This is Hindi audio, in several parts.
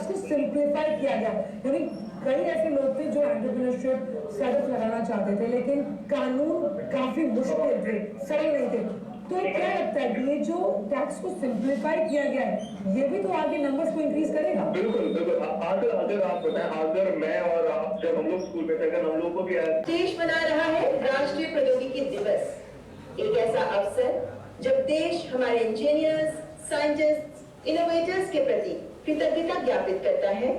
टैक्स को सिंप्लीफाई किया गया। यानी कई ऐसे लोग थे जो एंटरप्रेन्योरशिप स्टार्टअप लगाना चाहते थे, लेकिन कानून काफी मुश्किल थे, सरल नहीं थे। तो क्या लगता है कि ये जो टैक्स को सिंप्लीफाई किया गया है, ये भी तो आगे नंबर्स को इंक्रीज करेगा? बिल्कुल बिल्कुल। अगर आप बताएं, अगर मैं और आप जब हम लोग स्कूल में थे, अगर हम लोगों को देश मना रहा है राष्ट्रीय प्रौद्योगिकी दिवस, एक ऐसा अवसर जब देश हमारे इंजीनियर्स, साइंटिस्ट, इनोवेटर्स के प्रति कृतज्ञता ज्ञापित करता है,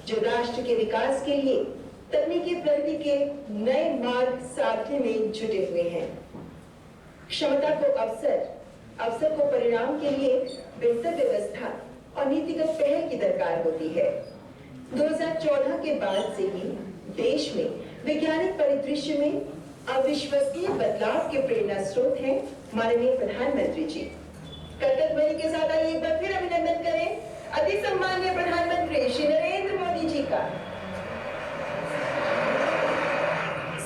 जो राष्ट्र के विकास के लिए तकनीकी प्रगति के नए मार्ग साधने में जुटे हुए हैं। क्षमता को अवसर को परिणाम के लिए बेहतर व्यवस्था और नीतिगत पहल की दरकार होती है। 2014 के बाद से ही देश में वैज्ञानिक परिदृश्य में अविश्वसनीय बदलाव के प्रेरणा स्रोत हैं माननीय प्रधानमंत्री जी। कर्तव्य ध्वनि के साथ आइए एक बार फिर अभिनंदन करें अति सम्माननीय प्रधानमंत्री श्री नरेंद्र मोदी जी का।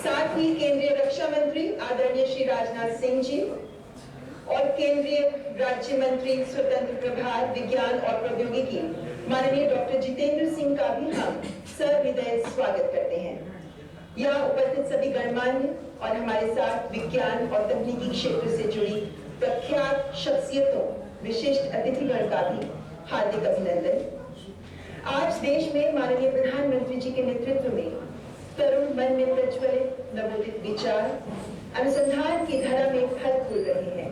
साथ ही केंद्रीय रक्षा मंत्री आदरणीय श्री राजनाथ सिंह जी और केंद्रीय राज्य मंत्री स्वतंत्र प्रभार विज्ञान और प्रौद्योगिकी माननीय डॉक्टर जितेंद्र सिंह का भी हम सहृदय स्वागत करते हैं। यहाँ उपस्थित सभी गणमान्य और हमारे साथ विज्ञान और तकनीकी क्षेत्र से जुड़ी प्रख्यात शख्सियतों, विशिष्ट अतिथिगण का भी हार्दिक अभिनंदन। आज देश में माननीय प्रधानमंत्री जी के नेतृत्व में तरुण मन में प्रज्वलित नवोदित विचार अनुसंधान की धारा में फल फूल रहे हैं।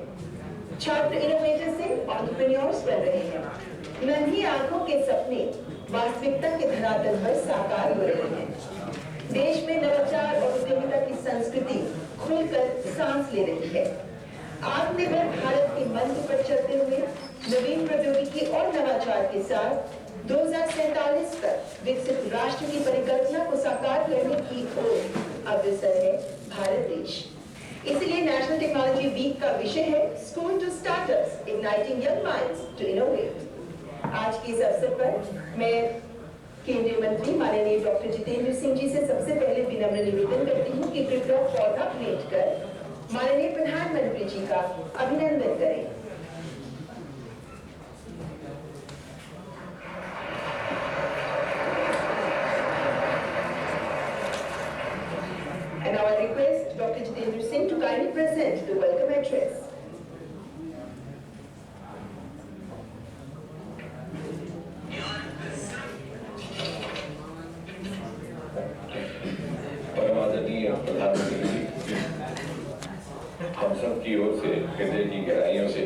छात्र इनोवेटर से एंटरप्रेन्योर्स बन रहे हैं। नन्ही आंखों के सपने वास्तविकता के धरातल पर साकार हो रहे हैं। देश में नवाचार और उद्यमिता की संस्कृति खुलकर सांस ले रही है। आत्मनिर्भर भारत के मंत्र पर चलते हुए नवीन प्रौद्योगिकी और नवाचार के साथ 2047 तक विकसित राष्ट्र की परिकल्पना को साकार करने की ओर अग्रसर है भारत देश। इसलिए नेशनल टेक्नोलॉजी वीक का विषय है school to startups igniting young minds to innovate. आज के इस अवसर पर मैं केंद्रीय मंत्री माननीय डॉक्टर जितेंद्र सिंह जी से सबसे पहले विनम्र निवेदन करती हूँ कि कृपया पौधा भेंट कर माननीय प्रधानमंत्री जी का अभिनंदन करें। And now I request Dr. Jitendra Singh to kindly present the welcome address. परमादरणीय प्रधानमंत्री जी, हम सब की ओर से हृदय की गहराइयों से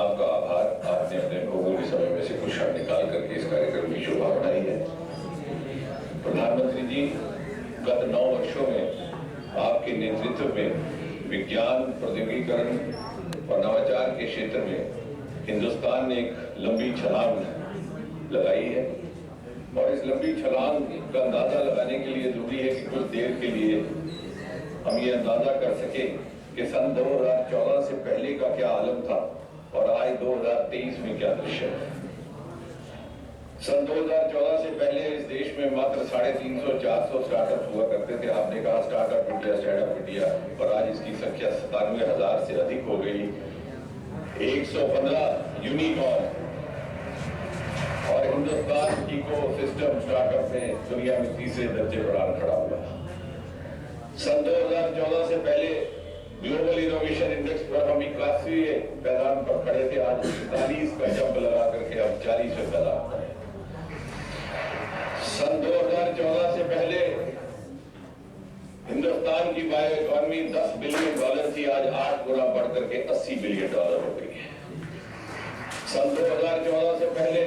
आपका आभार। आपने अपने भौगोलिक समय में से कुछ क्षण निकाल करके इस कार्यक्रम की शोभा बढ़ाई है। प्रधानमंत्री जी, गत 9 वर्षों में आपके नेतृत्व में विज्ञान, प्रौद्योगिकीकरण और नवाचार के क्षेत्र में हिंदुस्तान ने एक लंबी छलांग लगाई है। और इस लंबी छलांग का अंदाजा लगाने के लिए जरूरी है कि कुछ देर के लिए हम ये अंदाजा कर सके कि सन 2014 से पहले का क्या आलम था और आज 2023 में क्या दृश्य है। सन 2014 से पहले इस देश में मात्र 350-400 स्टार्टअप हुआ करते थे। आपने कहा स्टार्टअप इंडिया, स्टैंडअप इंडिया, और आज इसकी संख्या 97,000 से अधिक हो गई। 115 यूनिकॉर्न और हिंदुस्तान इकोसिस्टम स्टार्टअप में दुनिया में तीसरे दर्जे पर आ खड़ा हुआ। सन 2014 से पहले ग्लोबल इनोवेशन इंडेक्स पर हम 81वें पैदान पर खड़े थे। आज 41 का जंप लगा करके अब 40वें पैदान पर। सन 2014 से पहले हिंदुस्तान की बायो इकोनॉमी $10 बिलियन थी, आज 8 गुना बढ़ करके $80 बिलियन हो गई है। सन 2014 से पहले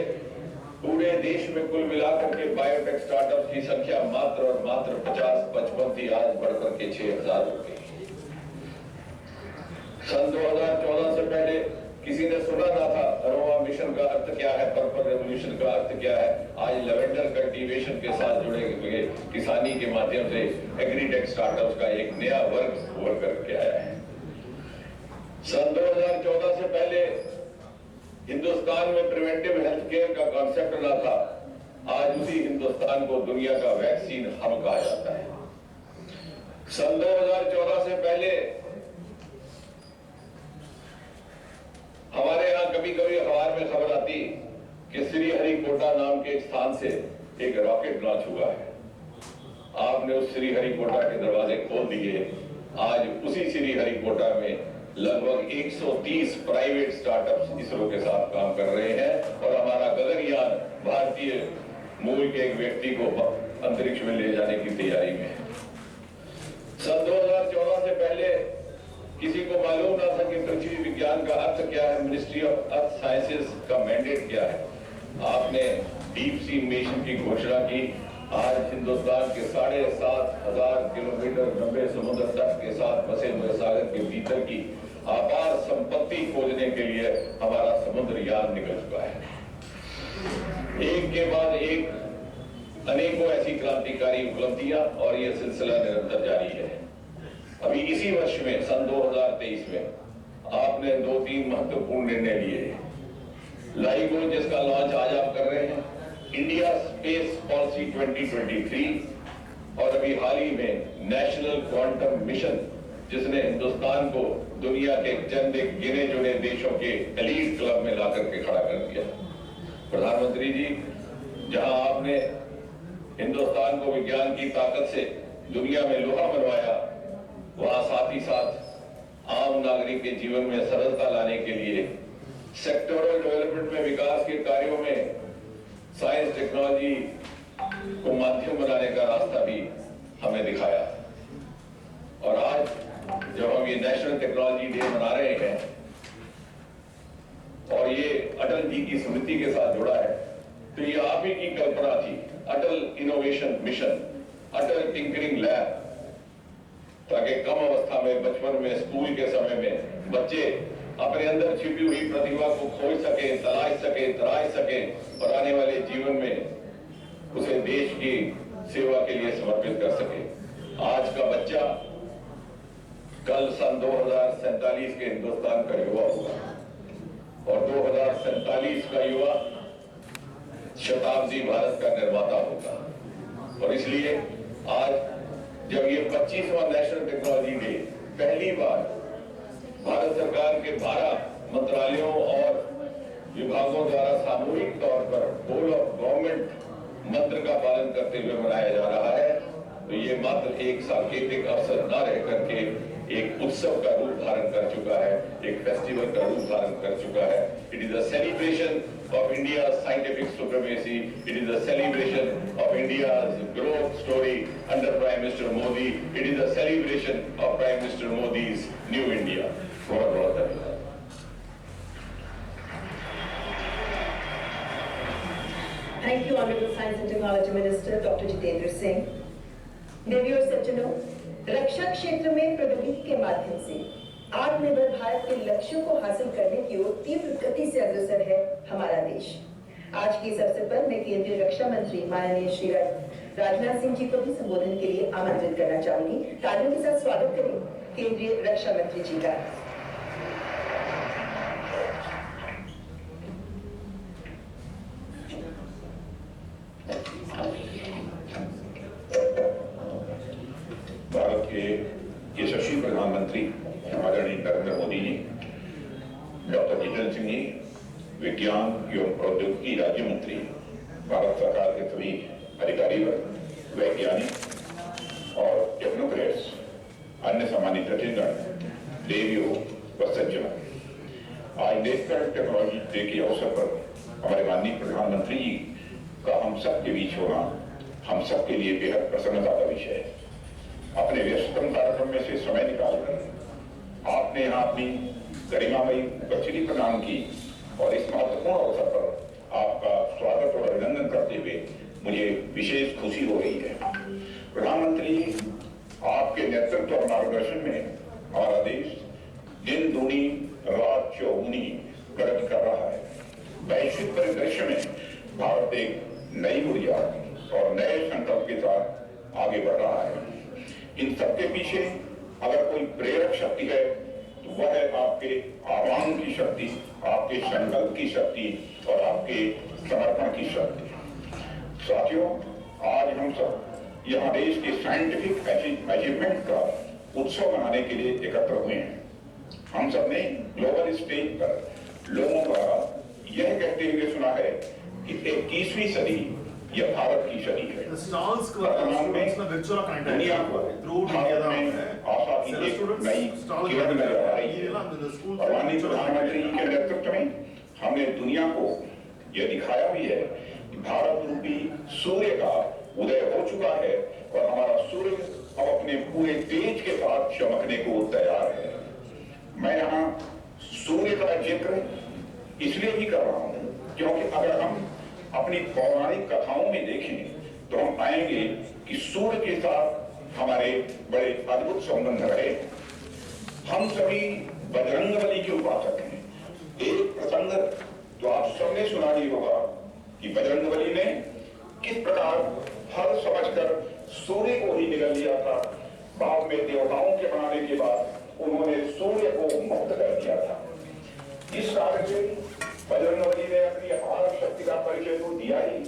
पूरे देश में कुल मिलाकर के बायोटेक स्टार्टअप की संख्या मात्र और मात्र 50-55 थी, आज बढ़कर के 6,000 हो गई। सन 2014 से पहले किसी ने सुना ना था अरोमा मिशन का अर्थ क्या है, पर्पल रेवोल्यूशन का अर्थ क्या है। आज लेवेंडर कल्टीवेशन के साथ जुड़े हुए किसानी के माध्यम से एग्रीटेक स्टार्टअप्स का एक नया वर्ग उभर करके आया है। सन 2014 से पहले हिंदुस्तान में प्रिवेंटिव हेल्थ केयर का कॉन्सेप्ट ना था, आज उसी हिंदुस्तान को दुनिया का वैक्सीन हब कहा जाता है। सन 2014 से पहले हमारे यहाँ कभी कभी अखबार में खबर आती कि श्रीहरिकोटा नाम के स्थान से एक रॉकेट लॉन्च हुआ है। आपने उस श्रीहरिकोटा के दरवाजे खोल दिए। आज उसी श्रीहरिकोटा में लगभग 130 प्राइवेट स्टार्टअप्स इसरो के साथ काम कर रहे हैं और हमारा गगनयान भारतीय मूल के एक व्यक्ति को अंतरिक्ष में ले जाने की तैयारी में है। सन 2014 से पहले किसी को मालूम ना था कि पृथ्वी विज्ञान का अर्थ क्या है, मिनिस्ट्री ऑफ अर्थ साइंसेज का मैंडेट क्या है। आपने डीप सी मिशन की घोषणा की। आज हिंदुस्तान के 7,500 किलोमीटर लंबे समुद्र तट के साथ बसे हुए सागर के भीतर की अपार संपत्ति खोजने के लिए हमारा समुद्र यान निकल चुका है। एक के बाद एक अनेकों ऐसी क्रांतिकारी उपलब्धियां और यह सिलसिला निरंतर जारी है। अभी इसी वर्ष में सन 2023 में आपने 2-3 महत्वपूर्ण निर्णय लिए। लाइगो जिसका लॉन्च आज आप कर रहे हैं, इंडिया स्पेस पॉलिसी 2023 और अभी हाल ही में नेशनल क्वांटम मिशन जिसने हिंदुस्तान को दुनिया के चंद गिने चुने देशों के एलीट क्लब में लाकर के खड़ा कर दिया। प्रधानमंत्री जी, जहां आपने हिंदुस्तान को विज्ञान की ताकत से दुनिया में लोहा बनवाया, वहां साथ ही साथ आम नागरिक के जीवन में सरलता लाने के लिए सेक्टोरल डेवलपमेंट में विकास के कार्यों में साइंस टेक्नोलॉजी को माध्यम बनाने का रास्ता भी हमें दिखाया। और आज जब हम ये नेशनल टेक्नोलॉजी डे मना रहे हैं और ये अटल जी की स्मृति के साथ जुड़ा है, तो ये आप ही की कल्पना थी। अटल इनोवेशन मिशन, अटल टिंकरिंग लैब, ताकि कम अवस्था में बचपन में स्कूल के समय में बच्चे अपने अंदर छिपी हुई प्रतिभा को खोज सके, तलाश सके, तराश सके और आने वाले जीवन में उसे देश की सेवा के लिए समर्पित कर सके। आज का बच्चा कल सन 2047 के हिंदुस्तान का युवा होगा और 2047 का युवा शताब्दी भारत का निर्माता होगा। और इसलिए आज जब ये 25वां नेशनल टेक्नोलॉजी डे पहली बार भारत सरकार के 12 मंत्रालयों और विभागों द्वारा सामूहिक तौर पर होल ऑफ गवर्नमेंट मंत्र का पालन करते हुए मनाया जा रहा है, तो ये मात्र एक सांकेतिक अवसर न रह करके एक उत्सव का रूप धारण कर चुका है, एक फेस्टिवल का रूप धारण कर चुका है। It is a celebration of India's scientific supremacy. It is a celebration of India's growth story under Prime Minister Modi. It is a celebration of Prime Minister Modi's new India. बहुत बहुत धन्यवाद। Thank you, Honorable Science and Technology Minister Dr. Jitendra Singh. Dear सज्जनों, रक्षा क्षेत्र में प्रौद्योगिकी के माध्यम से आत्मनिर्भर भारत के लक्ष्यों को हासिल करने की ओर तीव्र गति से अग्रसर है हमारा देश। आज के इस अवसर पर मैं केंद्रीय रक्षा मंत्री माननीय श्री राजनाथ सिंह जी को भी संबोधन के लिए आमंत्रित करना चाहूंगी। तालियों के साथ स्वागत करें केंद्रीय रक्षा मंत्री जी का। भारत के यशस्वी प्रधानमंत्री आदरणीय नरेंद्र मोदी जी, डॉक्टर जितेंद्र सिंह जी, विज्ञान एवं प्रौद्योगिकी राज्य मंत्री, भारत सरकार के सभी अधिकारी वर्ग, वैज्ञानिक और टेक्नोक्रेट्स, अन्य सम्मानित अतिथिगण, देवियों व सज्जनों, आज नेशनल टेक्नोलॉजी डे के अवसर पर हमारे माननीय प्रधानमंत्री जी का हम सब के बीच होना हम सब के लिए बेहद प्रसन्नता का विषय है। अपने व्यस्ततम कार्यक्रम में से समय निकालकर आपने यहाँ अपनी गरिमामयी उपस्थिति प्रदान की और इस महत्वपूर्ण अवसर पर आपका स्वागत और अभिनंदन करते हुए मुझे विशेष खुशी हो रही है। प्रधानमंत्री, आपके नेतृत्व और मार्गदर्शन में हमारा देश दिन दूनी रात चौगुनी प्रगति कर रहा है। वैश्विक परिदृश्य में भारत एक नई ऊर्जा और नए संकल्प के साथ आगे बढ़ रहा है। इन सबके पीछे अगर कोई प्रेरक शक्ति है तो वह है आपके आह्वान की शक्ति, आपके संकल्प की शक्ति और आपके समर्पण की शक्ति। साथियों, आज हम सब यहाँ देश के साइंटिफिक अचीवमेंट का उत्सव मनाने के लिए एकत्र हुए हैं। हम सब ने ग्लोबल स्टेज पर लोगों द्वारा यह कहते हुए सुना है कि 21वीं सदी यह भारत की सदी है। वर्तमान में दुनिया को भारत में आशा की एक नई किरण नजर आ रही है। माननीय प्रधानमंत्री जी के नेतृत्व में हमने दुनिया को यह दिखाया भी है कि भारत रूपी सूर्य का उदय हो चुका है और हमारा सूर्य अब अपने पूरे तेज के साथ चमकने को तैयार है। मैं यहाँ सूर्य का जिक्र इसलिए भी कर रहा हूँ क्योंकि अगर हम अपनी पौराणिक कथाओं में देखें तो हम पाएंगे कि सूर्य के साथ हमारे बड़े अद्भुत संबंध रहे। हम सभी बजरंगबली के उपासक हैं। एक प्रसंग तो आप सबने सुना ही होगा कि बजरंगबली ने किस प्रकार फल समझकर सूर्य को ही निगल लिया था। बाद में देवताओं के बनाने के बाद उन्होंने सूर्य को मुक्त कर दिया था। इस कार्य से बजरंगबली ने अपनी अपार शक्ति का परिचय तो दिया ही,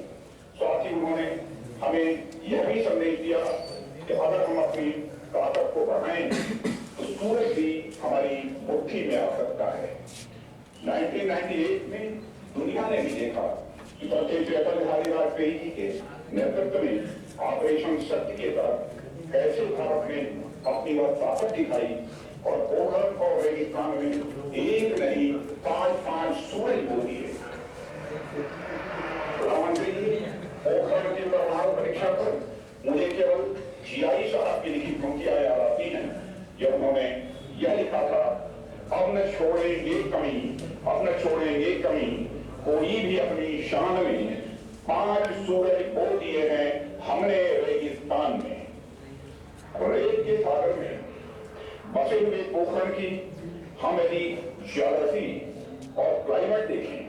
साथ ही उन्होंने हमें यह भी संदेश दिया कि अगर हम अपनी ताकत को बढ़ाएं तो सूर्य भी हमारी मुट्ठी में आ सकता है। 1998 में दुनिया ने भी देखा कि स्वर्गीय अटल बिहारी वाजपेयी जी के नेतृत्व में ऑपरेशन शक्ति के तहत कैसे भारत ने अपनी वह ताकत दिखाई और पोखरण और रेगिस्तान में एक नहीं 5-5 सूरज बो दिए। प्रधानमंत्री जी, पोखरण की परमाणु परीक्षा पर मुझे केवल जीआई साहब की लिखी पंक्तियां याद आती हैं। जब उन्होंने यह लिखा था, अब न छोड़ेंगे कमी, अब न छोड़ेंगे कमी, कोई भी अपनी शान में 5 सूरज बो दिए हैं हमने रेगिस्तान में। रेत के सागर में बसे हुए पोखरण की हम यदि ज्योग्राफी और क्लाइमेट देखें,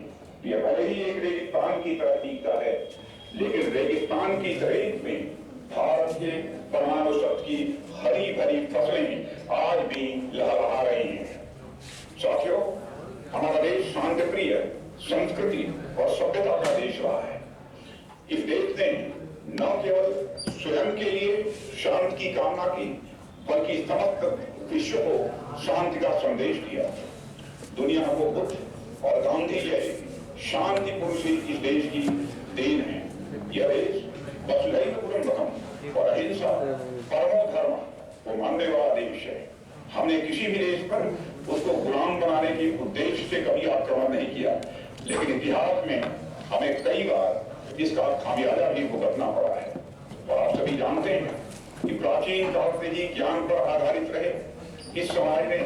यह भले ही एक रेगिस्तान की तरह दिखता है, लेकिन रेगिस्तान की रेत में भारत के परमाणु शक्ति की हरी भरी फसलें आज भी लहलहा रही हैं। साथियों, हमारा देश शांति प्रिय, संस्कृति और सभ्यता का देश रहा है। इस देश ने न केवल स्वयं के लिए शांति की कामना की, बल्कि समस्त विश्व को शांति का संदेश दिया। दुनिया को बुद्ध और गांधी जैसे शांति पुरुष इस देश की देन है। यह देश वसुधैव कुटुंबकम और अहिंसा परमो धर्म को मानने वाला देश है। हमने किसी भी देश पर उसको गुलाम बनाने के उद्देश्य से कभी आक्रमण नहीं किया, लेकिन इतिहास में हमें कई बार इसका खामियाजा भी भुगतना पड़ा है। और आप सभी जानते हैं कि प्राचीन काल से ही ज्ञान पर आधारित रहे इस समाज ने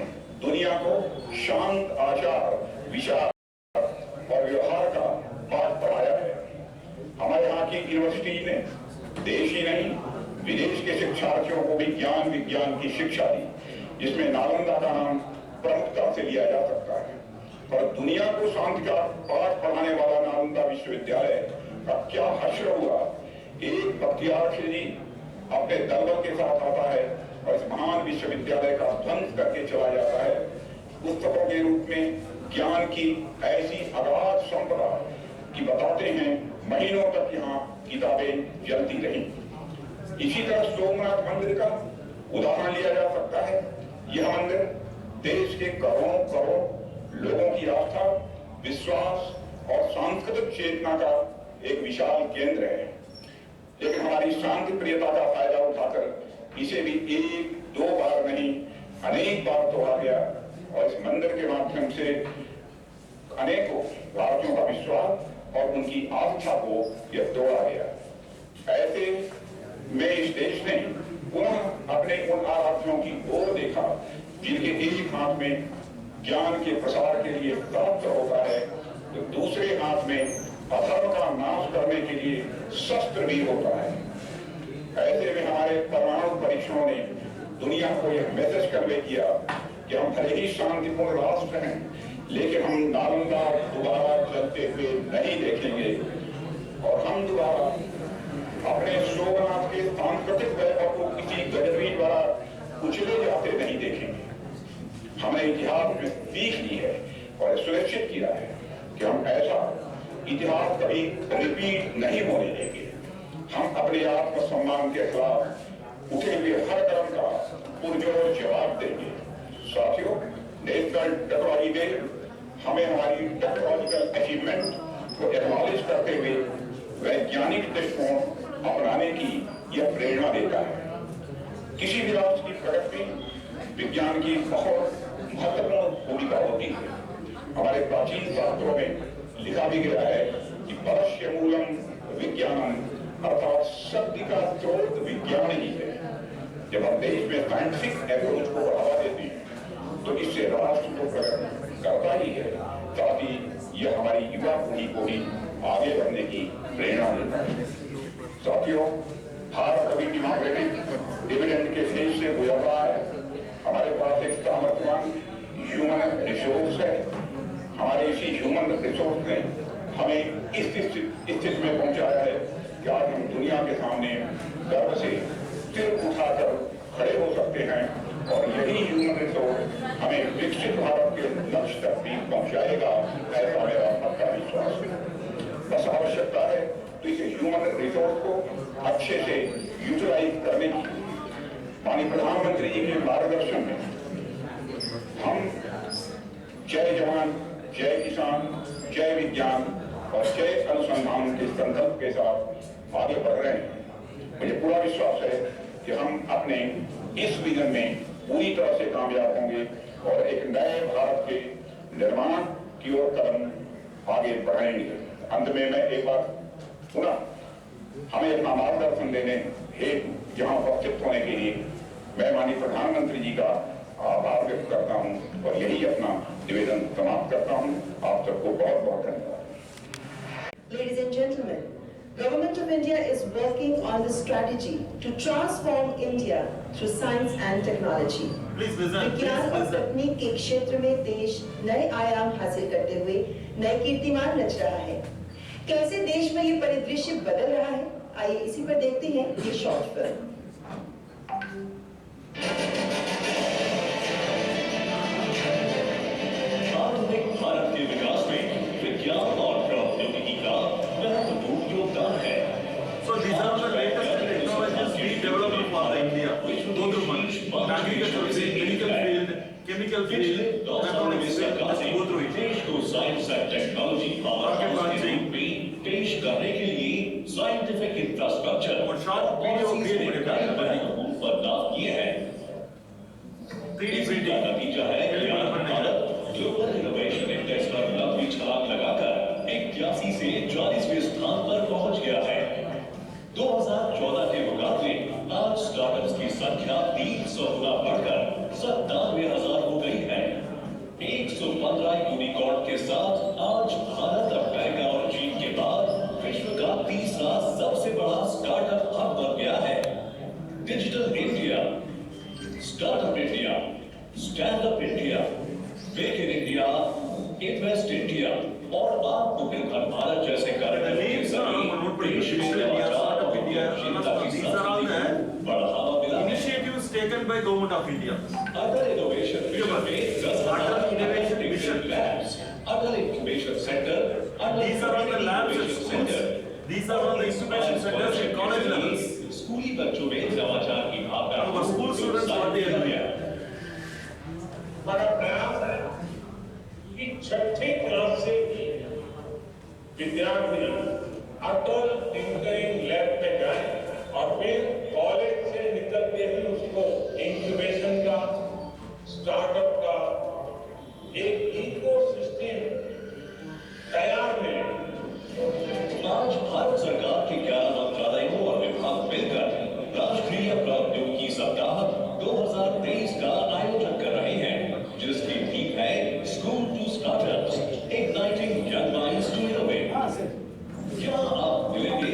दुनिया को शांत आचार, विचार और व्यवहार का पाठ पढ़ाया है। हमारे यहाँ की यूनिवर्सिटी ने देश ही नहीं विदेश के शिक्षार्थियों को भी ज्ञान विज्ञान की शिक्षा दी, जिसमें नालंदा का नाम प्रमुखता से लिया जा सकता है। और दुनिया को शांति का पाठ पढ़ाने वाला नालंदा विश्वविद्यालय का क्या हश्र हुआ। एक बख्तियार खिलजी अपने दलबल के साथ आता है और इस महान विश्वविद्यालय का ध्वंस करके चला जाता है। पुस्तकों के रूप में ज्ञान की ऐसी अगाध संपदा कि बताते हैं महीनों तक यहाँ किताबें जलती रही। इसी तरह सोमनाथ मंदिर का उदाहरण लिया जा सकता है। यह मंदिर देश के करोड़ों करोड़ लोगों की आस्था, विश्वास और सांस्कृतिक चेतना का एक विशाल केंद्र है। लेकिन हमारी शांति प्रियता का फायदा उठाकर इसे भी 1-2 बार नहीं अनेक बार तोड़ा गया और इस मंदिर के माध्यम से अनेकों भारतीयों का विश्वास और उनकी आस्था को यह तोड़ा गया। ऐसे में इस देश ने पुनः अपने उन आराध्यों की ओर देखा जिनके एक हाथ में ज्ञान के प्रसार के लिए शास्त्र होता है, तो दूसरे हाथ में अधर्म का नाश करने के लिए शस्त्र भी होता है। ऐसे में हमारे परमाणु परीक्षणों ने दुनिया को यह मैसेज कन्वे किया कि हम भले ही शांतिपूर्ण राष्ट्र हैं, लेकिन हम नालंदा दोबारा चलते हुए नहीं देखेंगे और हम दोबारा अपने सोमनाथ के सांस्कृतिक वैभव को किसी गजबी द्वारा कुचले जाते नहीं देखेंगे। हमने इतिहास में सीख ली है और सुनिश्चित किया है कि हम ऐसा इतिहास कभी रिपीट नहीं होने देंगे। हम अपने आत्मसम्मान के खिलाफ उठे हुए हर कदम का पुरजोर जवाब देंगे। साथियों, नेशनल टेक्नोलॉजी डे हमें हमारी टेक्नोलॉजिकल अचीवमेंट को एक्नॉलेज करते हुए वैज्ञानिक दृष्टिकोण अपनाने की यह प्रेरणा देता है। किसी भी राष्ट्र की प्रगति में विज्ञान की बहुत महत्वपूर्ण भूमिका होती है। हमारे प्राचीन शास्त्रों में लिखा भी गया है कि परस्य मूलम विज्ञानम, अर्थात शक्ति का स्रोत विज्ञान ही है। जब हम देश में साइंटिफिक अप्रोच को बढ़ावा देते हैं तो इससे राष्ट्र तो प्रगति करता ही है, साथ ही यह हमारी युवा पीढ़ी को भी आगे बढ़ने की प्रेरणा देता है। साथियों, भारत अभी डिविडेंड के फेज से गुजर रहा है। हमारे पास एक सामर्थ्यवान ह्यूमन रिसोर्स है। हमारे इसी ह्यूमन रिसोर्स ने हमें इस स्थिति में पहुंचाया है कि आज हम दुनिया के सामने गर्व से सिर उठाकर खड़े हो सकते हैं और यही ह्यूमन रिसोर्स हमें विकसित भारत के लक्ष्य तक भी पहुंचाएगा, ऐसा मेरा पक्का विश्वास है। बस आवश्यकता है तो इस ह्यूमन रिसोर्स को अच्छे से यूटिलाइज करने की। माननीय प्रधानमंत्री जी के मार्गदर्शन में हम जय जवान, जय किसान, जय विज्ञान और जय अनुसंधान के संकल्प के साथ आगे बढ़ रहे हैं। मुझे पूरा विश्वास है कि हम अपने इस विजन में पूरी तरह से कामयाब होंगे और एक नए भारत के निर्माण की ओर कदम आगे बढ़ाएंगे। अंत में मैं एक बार पुनः हमें अपना मार्गदर्शन देने हेतु यहाँ उपस्थित होने के लिए मैं माननीय प्रधानमंत्री जी का आभार व्यक्त करता हूँ और यही अपना निवेदन समाप्त करता हूँ। आप सबको बहुत बहुत धन्यवाद। Ladies and gentlemen, Government of India is working on the strategy to transform India through science and technology. विज्ञान और तकनीक के क्षेत्र में देश नए आयाम हासिल करते हुए नए कीर्तिमान रच रहा है। कैसे देश में ये परिदृश्य बदल रहा है, आइए इसी पर देखते हैं ये शॉर्ट फिल्म। भारत के विकास में विज्ञान और प्रौद्योगिकी का महत्वपूर्ण योगदान है। So these are the latest technologies we developed for India. Agricultural field, medical field, chemical field, electronics field, let's go through it. देश को साइंस एंड टेक्नोलॉजी पावर के रूप में पेश करने के लिए साइंटिफिक इंफ्रास्ट्रक्चर और शॉर्ट वीडियो क्रिएट करना बदलाव किए हैं। 3D printing नतीजा है कि भारत ग्लोबल इनोवेशन इंडेक्स पर लंबी छलांग लगाकर 81 से 40वें स्थान पर पहुंच गया है। 2014 के मुकाबले आज स्टार्टअप्स की संख्या 300 गुना बढ़कर 97,000 हो गई है। 115 यूनिकॉर्न के साथ आज भारत अमेरिका और चीन के बाद विश्व का तीसरा सबसे बड़ा स्टार्टअप हब बन गया है। Digital India, startup India, stand up India, make in India, invest India और आत्मनिर्भर भारत जैसे कार्यक्रम initiatives taken by Government of India. Other innovation mission labs, other incubation center, These are all the labs at schools. These are all the incubation centers at college levels. स्कूली बच्चों में नवाचार की भावना Our school students what they are doing. बड़ा प्रयास है कि छठी क्लास से ही विद्यार्थी अटल टिंकरिंग लैब में जाए और फिर कॉलेज से निकलते ही उसको इंक्यूबेशन का, स्टार्टअप का एक इकोसिस्टम तैयार मिले। आज भारत सरकार के 11 मंत्रालयों और विभाग मिलकर राष्ट्रीय प्रौद्योगिकी सप्ताह 2023 का आयोजन कर रहे हैं, जिसकी थीम है school to startups, igniting young minds to innovate. क्या आप मिलेंगे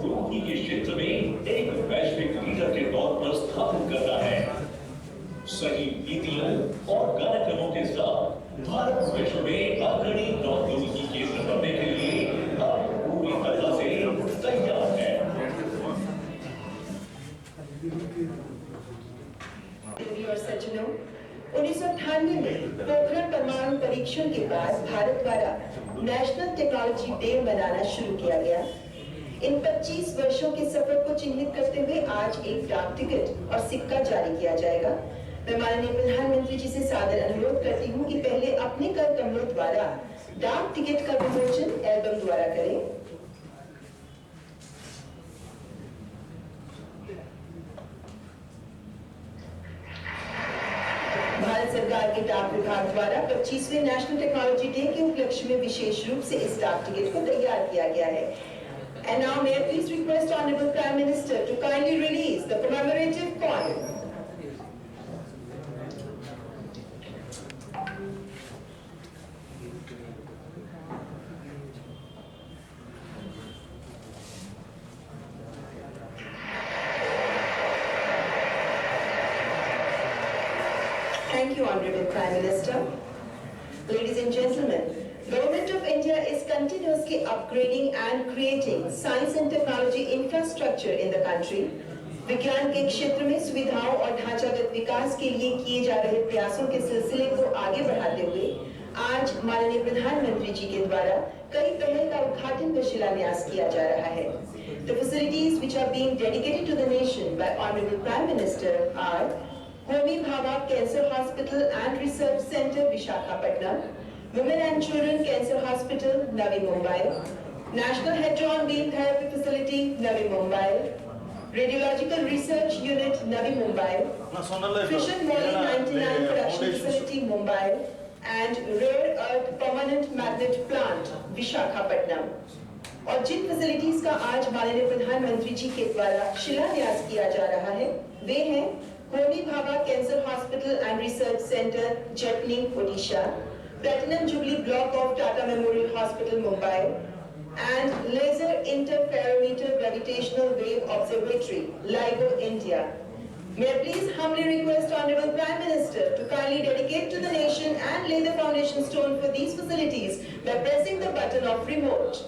प्रौद्योगिकी के क्षेत्र में एक वैश्विक लीडर के तौर पर स्थापित करना है। सही नीतियों और कार्यक्रमों के साथ भारत विश्व में अग्रणी प्रौद्योगिकी केंद्र बनने के लिए अब पूरी तरह से तैयार है। और सज्जनों, 1998 में पोखरण परमाणु परीक्षण के बाद भारत द्वारा नेशनल टेक्नोलॉजी डे मनाना शुरू किया गया। इन 25 वर्षों के सफर को चिन्हित करते हुए आज एक डाक टिकट और सिक्का जारी किया जाएगा। मैं माननीय प्रधानमंत्री जी से सादर अनुरोध करती हूँ कि पहले अपने कर कमलों द्वारा डाक टिकट का विमोचन एल्बम द्वारा करें। भारत सरकार के डाक विभाग द्वारा 25वें नेशनल टेक्नोलॉजी डे के उपलक्ष्य में विशेष रूप से इस डाक टिकट को तैयार किया गया है। And now may I please request Honorable Prime Minister to kindly release the commemorative coin. Thank you, Honorable Prime Minister. Ladies and gentlemen, Government of India is continuously upgrading and creating science and technology infrastructure in the country. विज्ञान के क्षेत्र में सुविधाओं और ढांचागत विकास के लिए किए जा रहे प्रयासों के सिलसिले को आगे बढ़ाते हुए आज माननीय प्रधानमंत्री जी के द्वारा कई पहल का उद्घाटन व शिलान्यास किया जा रहा है। The facilities which are being dedicated to the nation by Honorable Prime Minister are Homi Bhabha Cancer Hospital and Research Center, Visakhapatnam, Women and Children Cancer Hospital, Navi Mumbai, National Hadron Beam Therapy Facility, Navi Mumbai, Radiological Research Unit, Navi Mumbai, Fission Moly 99 Production Facility, Mumbai, and Rare Earth Permanent Magnet Plant, Visakhapatnam. और जिन फैसिलिटीज का आज माननीय प्रधानमंत्री जी के द्वारा शिलान्यास किया जा रहा है वे हैं Homi Bhabha cancer hospital and research centre, Jatni, Odisha, Platinum Jubilee Block of Tata Memorial Hospital, Mumbai, and Laser Interferometer Gravitational Wave Observatory, LIGO, India. May I please humbly request Honorable Prime Minister to kindly dedicate to the nation and lay the foundation stone for these facilities by pressing the button of remote.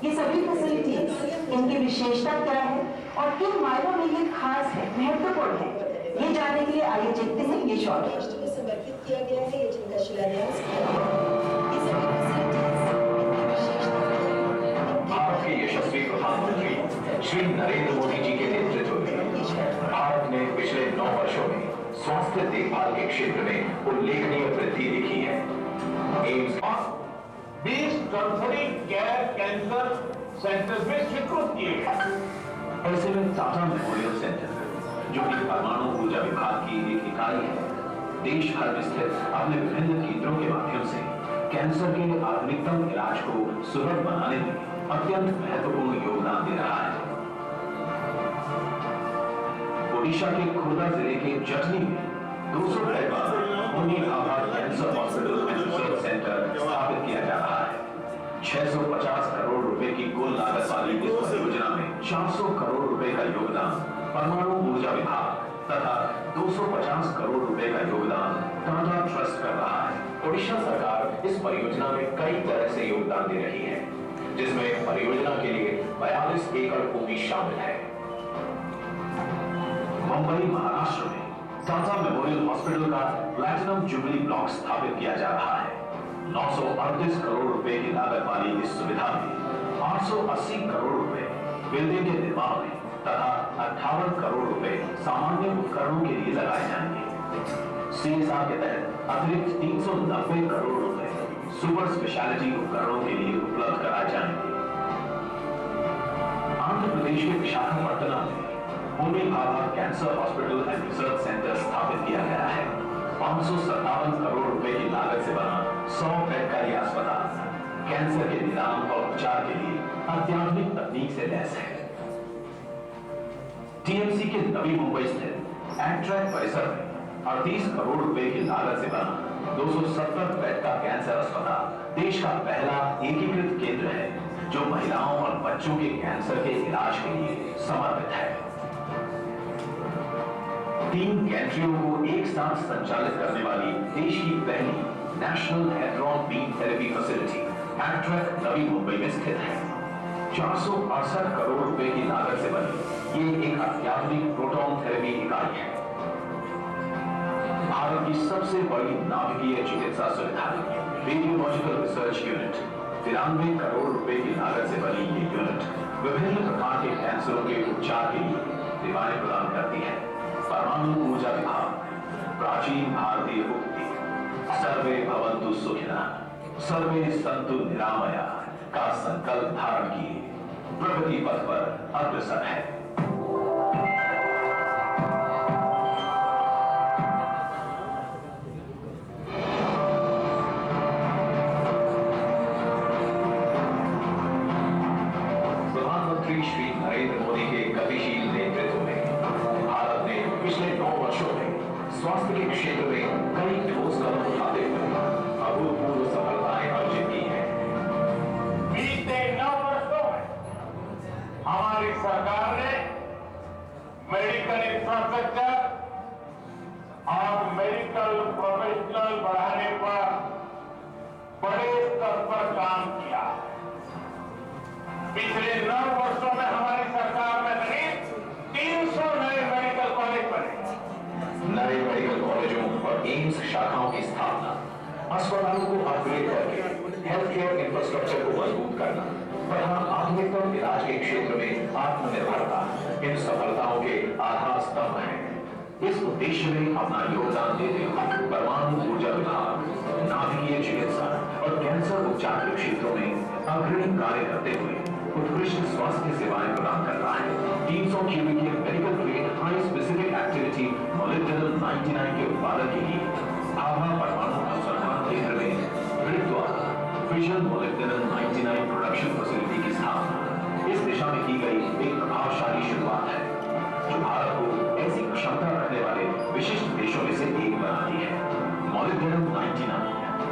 ये सभी फैसिलिटीज, इनकी विशेषता क्या है और किन मायनों में ये खास है, महत्वपूर्ण है, ये जानने के लिए आइए देखते हैं ये शॉट। राष्ट्र को समर्पित किया गया है, ये जिनका शिलान्यास किया गया है। ये सभी फैसिलिटीज, इनकी विशेषता भारत के यशस्वी प्रधानमंत्री श्री नरेंद्र मोदी जी के नेतृत्व में भारत ने पिछले 9 वर्षों में स्वास्थ्य देखभाल के क्षेत्र में उल्लेखनीय वृद्धि देखी है। 20 टर्शरी केयर कैंसर सेंटर्स में स्वीकृत किए गए। ऐसे में टाटा मेमोरियल सेंटर, जो कि परमाणु ऊर्जा विभाग की एक इकाई है, देश भर में स्थित अपने विभिन्न केंद्रों के माध्यम से कैंसर के आधुनिकतम इलाज को सुलभ बनाने में अत्यंत महत्वपूर्ण योगदान दे रहा है। ओडिशा के खुर्दा जिले के जटनी में 200 बेड का Homi Bhabha cancer hospital and research centre स्थापित किया जा रहा है। 650 करोड़ रुपए की कुल लागत वाली इस परियोजना में 400 करोड़ रुपए का योगदान परमाणु ऊर्जा विभाग तथा 250 करोड़ रुपए का योगदान टाटा ट्रस्ट कर रहा है। ओडिशा सरकार इस परियोजना में कई तरह से योगदान दे रही है, जिसमें परियोजना के लिए 42 एकड़ भूमि शामिल है। मुंबई महाराष्ट्र में टाटा मेमोरियल हॉस्पिटल का प्लैटिनम जुबली ब्लॉक स्थापित किया जा रहा है। 938 करोड़ रुपए की लागत वाली इस सुविधा में 880 करोड़ रुपए बिल्डिंग के निर्माण में तथा 58 करोड़ रुपए सामान्य उपकरणों के लिए लगाए जाएंगे। CSR के तहत अतिरिक्त 390 करोड़ रुपए सुपर स्पेशलिटी उपकरणों के लिए उपलब्ध कराए जाएंगे। आंध्र प्रदेश के विशाखापट्टनम में Homi Bhabha cancer hospital and research centre स्थापित किया गया है। 557 करोड़ रुपए की लागत से बना 100 बेड का यह अस्पताल कैंसर के निदान और उपचार के लिए अत्याधुनिक तकनीक से लैस है। TMC के नवी मुंबई स्थित एंट्रैक परिसर में 38 करोड़ रुपए की लागत से बना 270 बेड का कैंसर अस्पताल देश का पहला एकीकृत केंद्र है, जो महिलाओं और बच्चों के कैंसर के इलाज के लिए समर्पित है। 3 गैंट्रियों को एक साथ संचालित करने वाली देश की पहली national hadron beam therapy facility एंट्रैक नवी मुंबई में स्थित है। 468 करोड़ रुपए की लागत से बनी ये एक अत्याधुनिक प्रोटॉन थेरेपी इकाई है। भारत की सबसे बड़ी नाभिकीय चिकित्सा सुविधा रेडियोलॉजिकल रिसर्च यूनिट 93 करोड़ रुपए की लागत से बनी ये यूनिट विभिन्न प्रकार के कैंसरों के उपचार के लिए सेवाएं प्रदान करती है। परमाणु ऊर्जा विभाग प्राचीन भारतीय उक्ति सर्वे भवन्तु सुखिनः सर्वे सन्तु निरामया का संकल्प धारण किए प्रगति पथ पर अग्रसर है। प्रधानमंत्री श्री नरेंद्र मोदी के गतिशील नेतृत्व में भारत ने पिछले 9 वर्षों में स्वास्थ्य के क्षेत्र में कई ठोस कदम उठाते हुए अभूतपूर्व सफलताएं अर्जित की हैं। बीते 9 वर्षों में हमारी सरकार ने मेडिकल इंफ्रास्ट्रक्चर और मेडिकल प्रोफेशनल बढ़ाने पर बड़े स्तर पर काम किया। पिछले 9 वर्षों में हमारी सरकार में करीब 300 नए मेडिकल कॉलेज बने। नए मेडिकल कॉलेजों और एम्स शाखाओं की स्थापना, अस्पतालों को अपग्रेड करके हेल्थ केयर इंफ्रास्ट्रक्चर को मजबूत करना तथा आधुनिकतम इलाज के क्षेत्र में आत्मनिर्भरता इन सफलताओं के आधार स्तंभ हैं। इस उद्देश्य में अपना योगदान देते हुए परमाणु ऊर्जा विभाग नाभिकीय चिकित्सा और कैंसर उपचार के क्षेत्रों में अग्रणी कार्य करते हुए उत्कृष्ट स्वास्थ्य सेवाएं प्रदान कर रहा है। 300 क्यूबिक के medical grade high specific activity molybdenum 99 के उत्पादन के लिए भाभा परमाणु अनुसंधान केंद्र में ग्रिड द्वारा फिशन मोलिब्डेनम 99 प्रोडक्शन फैसिलिटी की स्थापना इस दिशा में की गई एक प्रभावशाली शुरुआत है, जो भारत को ऐसी क्षमता रखने वाले विशिष्ट देशों में से एक बनाती है। Molybdenum 99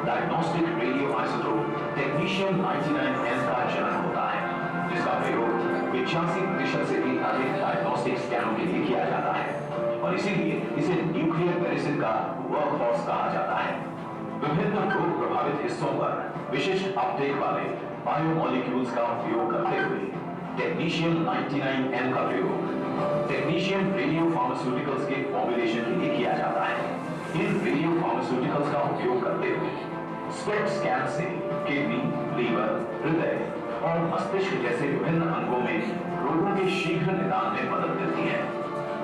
diagnostic radio isotope technician 99N का जन्म होता है, जिसका प्रयोग 85% से भी अधिक डायग्नोस्टिक स्कैनों के लिए किया जाता है और इसीलिए इसे न्यूक्लियर मेडिसिन का वर्कहॉर्स कहा जाता है। विभिन्न रोग प्रभावित हिस्सों पर विशिष्ट अपटेक वाले बायोमोलिक्यूल्स का उपयोग करते हुए टेक्नीशियन 99N का प्रयोग टेक्नीशियन रेडियो फार्मास्यूटिकल्स के फॉर्मुलेशन के लिए किया जाता है। इन रेडियो फार्मास्यूटिकल्स का उपयोग करते हुए स्पेट स्कैन से किडनी, लीवर, हृदय और मस्तिष्क जैसे विभिन्न अंगों में रोगों के शीघ्र निदान में मदद मिलती है।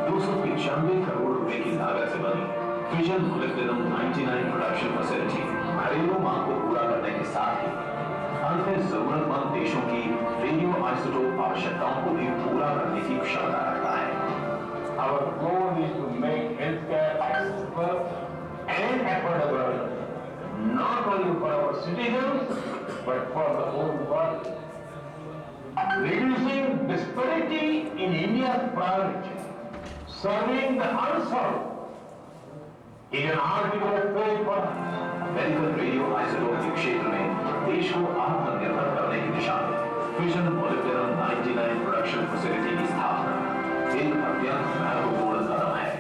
295 करोड़ रुपए की लागत से बनी फिशन मोलिब्डेनम 99 प्रोडक्शन फैसिलिटी घरेलू मांग को पूरा करने के साथ ही भारत में जरूरतमंद देशों की रेडियो आइसोटोप आवश्यकताओं को भी पूरा करने की क्षमता रखता है। Our goal is to make healthcare accessible and affordable, not only for our citizens, but for the whole world. Reducing disparity in India's priority, serving the unserved, is an article of faith for us. Medical radio isotope के क्षेत्र में देश को आत्मनिर्भर करने की दिशा में फिजन मॉलिक्यूलर 99 प्रोडक्शन फैसिलिटी की स्थापना एक अत्यंत महत्वपूर्ण कदम है।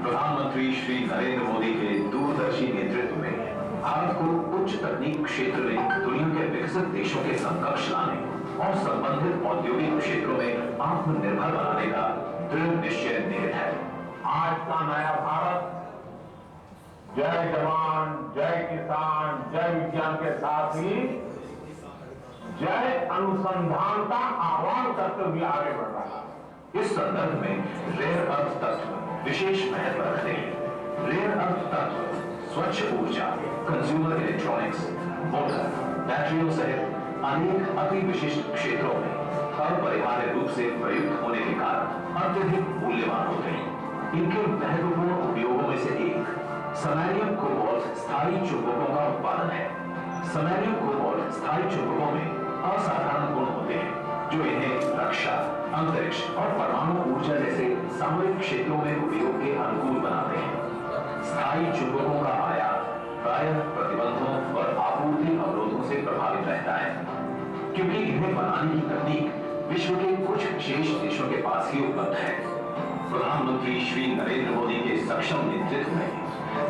प्रधानमंत्री श्री नरेंद्र मोदी के दूरदर्शी नेतृत्व में भारत को उच्च तकनीक क्षेत्र में दुनिया के विकसित देशों के समकक्ष लाने और संबंधित औद्योगिक क्षेत्रों में आत्मनिर्भर बनाने का दृढ़ निश्चय निहित है। आज का नया भारत जय जवान, जय किसान, जय विज्ञान के साथ ही जय अनुसंधान का आह्वान करते हुए आगे बढ़ रहा है। इस संदर्भ में रेयर अर्थ तत्व विशेष महत्व रखते हैं। रेयर अर्थ तत्व स्वच्छ ऊर्जा, कंज्यूमर इलेक्ट्रॉनिक्स, मोटर, बैटरियों सहित अनेक अति विशिष्ट क्षेत्रों में अपरिहार्य रूप से प्रयुक्त होने के कारण अत्यधिक मूल्यवान होते हैं। इनके महत्वपूर्ण उपयोगों में से एक समैरियम कोबाल्ट स्थायी चुंबकों का उत्पादन है। समैरियम कोबाल्ट स्थायी चुंबकों में असाधारण गुण होते हैं जो इन्हें रक्षा, अंतरिक्ष और परमाणु ऊर्जा जैसे सामरिक क्षेत्रों में उपयोग के अनुकूल बनाते हैं। स्थायी चुंबकों का आयात प्रायः प्रतिबंधों और आपूर्ति अवरोधों से प्रभावित रहता है, क्योंकि इन्हें बनाने की तकनीक विश्व के कुछ विशेष देशों के पास ही उपलब्ध है। प्रधानमंत्री श्री नरेंद्र मोदी के सक्षम नेतृत्व में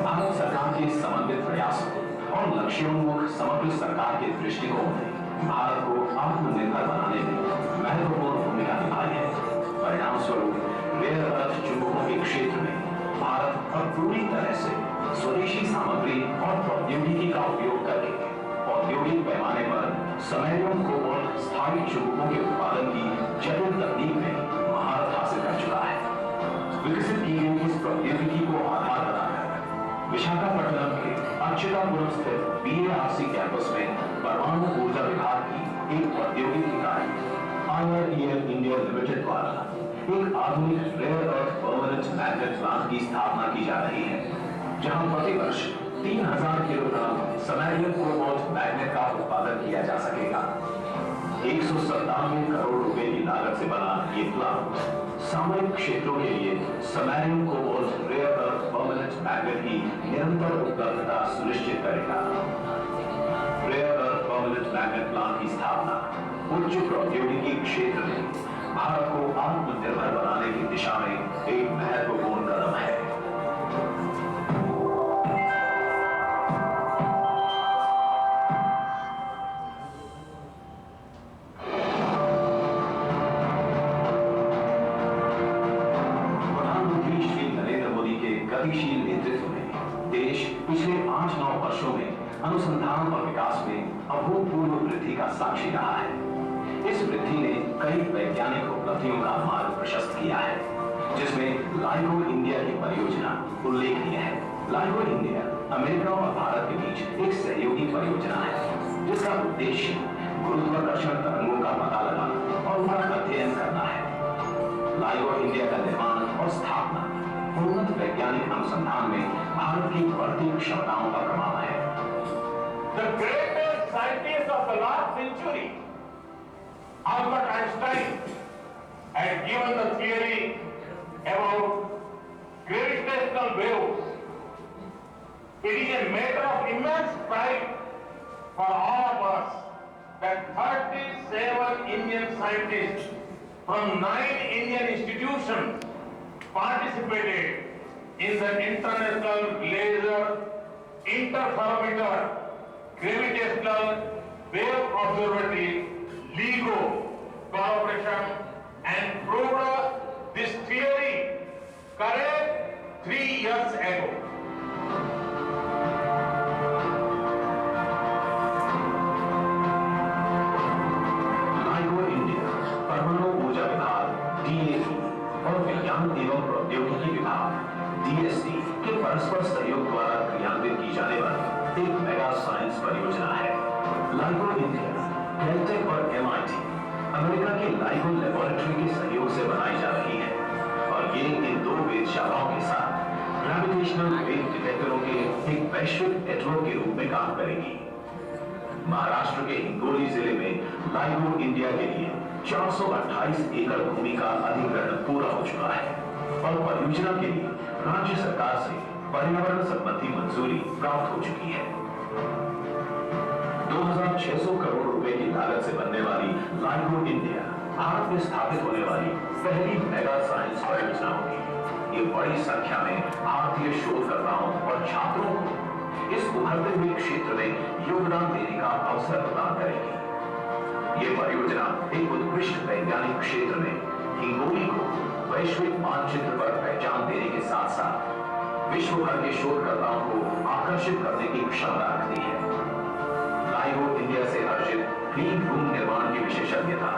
भारत सरकार के समन्वित प्रयासों और लक्ष्योन्मुख समग्र सरकार के दृष्टिकोण ने भारत को आत्मनिर्भर बनाने में महत्वपूर्ण भूमिका निभाई है। परिणाम स्वरूप रेयर अर्थ चुंबकों के क्षेत्र में भारत अब पूरी तरह से स्वदेशी सामग्री और प्रौद्योगिकी का उपयोग करके औद्योगिक पैमाने पर समैरियम कोबाल्ट स्थायी चुंबकों के उत्पादन की जटिल तकनीक में महारत हासिल कर चुका है। विकसित की गई इस प्रौद्योगिकी को आधार बनाकर विशाखापट्टनम के अच्युतापुरम स्थित BARC कैंपस में परमाणु ऊर्जा विभाग की एक औद्योगिक इकाई IREL इंडिया लिमिटेड द्वारा एक आधुनिक rare earth permanent magnet plant की स्थापना की जा रही है, जहां प्रतिवर्ष 3000 किलोग्राम समैरियम कोबाल्ट मैग्नेट का उत्पादन किया जा सकेगा। 197 करोड़ रुपए की लागत से बना ये प्लांट सामरिक क्षेत्रों के लिए samarium cobalt rare earth permanent magnet की निरंतर उपलब्धता सुनिश्चित करेगा। Rare earth permanent magnet plant की स्थापना उच्च प्रौद्योगिकी क्षेत्र में भारत को आत्मनिर्भर बनाने की दिशा में एक महत्वपूर्ण कदम है। प्रधानमंत्री श्री नरेंद्र मोदी के गतिशील नेतृत्व में देश पिछले 8-9 वर्षों में अनुसंधान और विकास में अभूतपूर्व वृद्धि का साक्षी रहा है। इस वृद्धि ने कई वैज्ञानिक उपलब्धियों का मार्ग प्रशस्त किया है, जिसमें लाइगो इंडिया की परियोजना उल्लेखनीय है। लाइगो इंडिया अमेरिका और भारत के बीच एक सहयोगी परियोजना है, जिसका उद्देश्य गुरुत्वाकर्षण तरंगों का पता लगाना और उनका अध्ययन करना है। लाइगो इंडिया का निर्माण और स्थापना उन्नत वैज्ञानिक अनुसंधान में भारत की बढ़ती क्षमताओं का प्रमाण है। The greatest scientist of the last century, Albert Einstein, had given the theory about gravitational waves. It is a matter of immense pride for all of us that 37 Indian scientists from 9 Indian institutions participated in the International Laser Interferometer Gravitational Wave Observatory LIGO collaboration and proved this theory correct 3 years ago. LIGO India प्रौद्योगिकी विभाग DST के परस्पर सहयोग द्वारा क्रियान्वित की जाने वाली एक मेगा साइंस परियोजना है। लाइगो इंडिया, कैलटेक और MIT अमेरिका के लाइगो लेबोरेटरी के सहयोग से बनाई जा रही है और ये इन दो वेधशालाओं के साथ ग्रेविटेशनल वेव डिटेक्टरों के एक वैश्विक नेटवर्क के रूप में काम करेगी। महाराष्ट्र के हिंगोली जिले में लाइगो इंडिया के लिए 428 एकड़ भूमि का अधिग्रहण पूरा हो चुका है और परियोजना के लिए राज्य सरकार से पर्यावरण संबंधी मंजूरी प्राप्त हो चुकी है। 2600 करोड़ रुपए की लागत से बनने वाली लाइगो इंडिया भारत में स्थापित होने वाली पहली मेगा साइंस परियोजना होगी। ये बड़ी संख्या में भारतीय शोधकर्ताओं और छात्रों को इस उभरते हुए क्षेत्र में योगदान देने का अवसर प्रदान करेगी। ये परियोजना एक उत्कृष्ट वैज्ञानिक क्षेत्र में हिंगोली को वैश्विक मानचित्र पर पहचान देने के साथ साथ विश्व भर के शोधकर्ताओं को आकर्षित करने की क्षमता रखती है। लाइगो इंडिया से अर्जित क्लीन रूम निर्माण की विशेषज्ञता,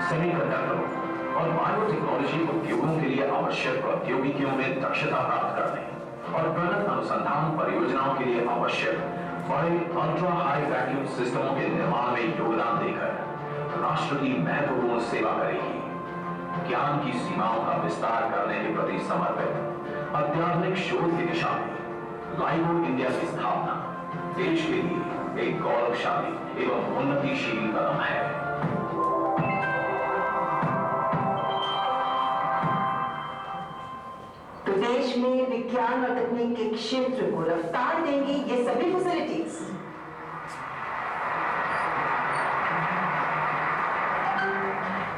सेमीकंडक्टरों और बायोटेक्नोलॉजी उद्योगों के लिए आवश्यक प्रौद्योगिकियों में दक्षता प्राप्त करने और गलत अनुसंधान परियोजनाओं के लिए आवश्यक बड़े अल्ट्रा हाई वैक्यूम सिस्टमों के निर्माण में योगदान देकर राष्ट्र की महत्वपूर्ण सेवा करेगी। ज्ञान की सीमाओं का विस्तार करने के प्रति समर्पित अत्याधुनिक शोध की दिशा में लाइगो इंडिया की स्थापना देश के लिए एक गौरवशाली एवं उन्नतिशील कदम है। देश में विज्ञान और तकनीक के क्षेत्र को रफ्तार देंगी ये सभी फैसिलिटीज।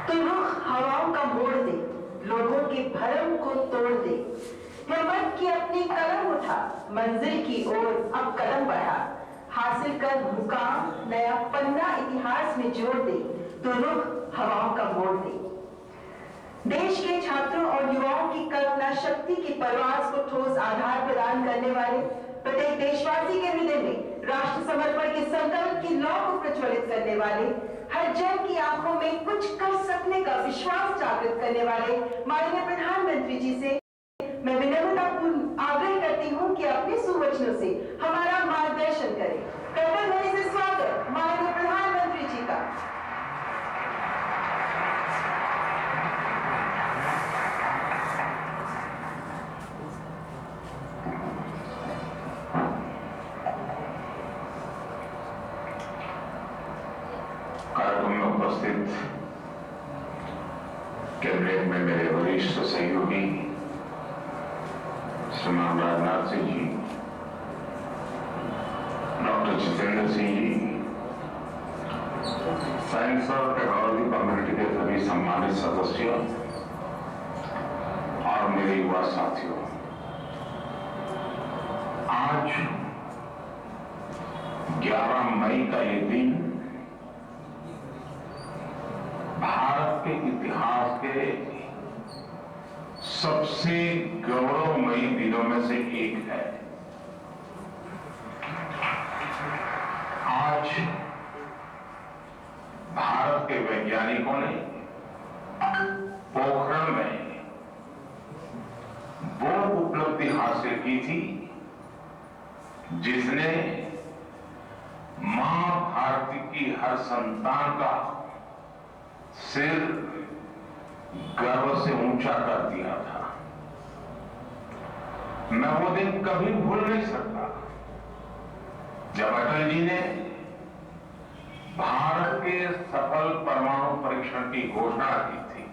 तो रुख हवाओं का मोड़ दे, लोगों के भरम को तोड़ दे, हिम्मत की अपनी कलम उठा, मंजिल की ओर अब कदम बढ़ा, हासिल कर मुकाम नया पन्ना इतिहास में जोड़ दे, तो रुख हवाओं का मोड़ दे। देश के छात्रों और युवाओं की कल्पना शक्ति की परवाज को ठोस आधार प्रदान करने वाले, प्रत्येक देशवासी के हृदय में राष्ट्र समर्पण के संकल्प की लौ को प्रज्वलित करने वाले, हर जन की आंखों में कुछ कर सकने का विश्वास जागृत करने वाले माननीय प्रधानमंत्री जी से मैं विनम्रतापूर्ण आग्रह करती हूँ कि अपने सुवचनों से हमारा मार्गदर्शन करें। कड़कड़ ध्वनि से स्वागत माननीय प्रधानमंत्री जी का। कार्यक्रम में उपस्थित कैबिनेट में मेरे वरिष्ठ सहयोगी श्रीमान राजनाथ सिंह जी, डॉक्टर जितेंद्र सिंह जी, साइंस और टेक्नोलॉजी कम्युनिटी के सभी सम्मानित सदस्यों और मेरे युवा साथियों, आज 11 मई का ये दिन भारत के इतिहास के सबसे गौरवमयी दिनों में से एक है। आज भारत के वैज्ञानिकों ने पोखरण में वो उपलब्धि हासिल की थी जिसने मां भारती की हर संतान का सिर गर्व से ऊंचा कर दिया था। मैं वो दिन कभी भूल नहीं सकता जब अटल जी ने भारत के सफल परमाणु परीक्षण की घोषणा की थी।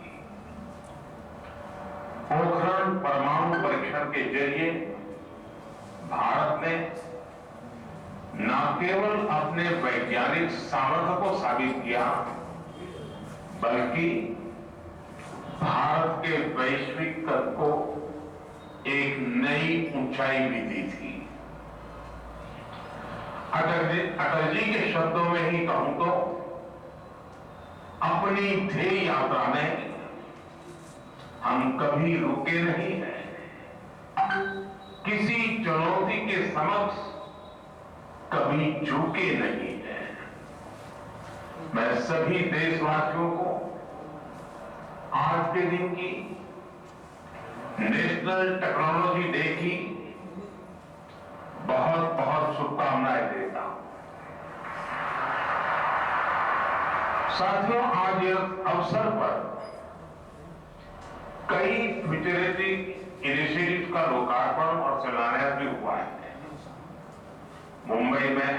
पोखरण परमाणु परीक्षण के जरिए भारत ने न केवल अपने वैज्ञानिक सामर्थ्य को साबित किया बल्कि भारत के वैश्विक कद को एक नई ऊंचाई भी दी थी। अटल जी के शब्दों में ही कहूं तो अपनी ध्येय यात्रा में हम कभी रुके नहीं हैं, किसी चुनौती के समक्ष कभी झुके नहीं हैं। मैं सभी देशवासियों को आज के दिन की नेशनल टेक्नोलॉजी डे की बहुत बहुत शुभकामनाएं देता हूं। साथियों, आज इस अवसर पर कई फ्यूचरिस्टिक इनिशिएटिव का लोकार्पण और शिलान्यास भी हुआ है। मुंबई में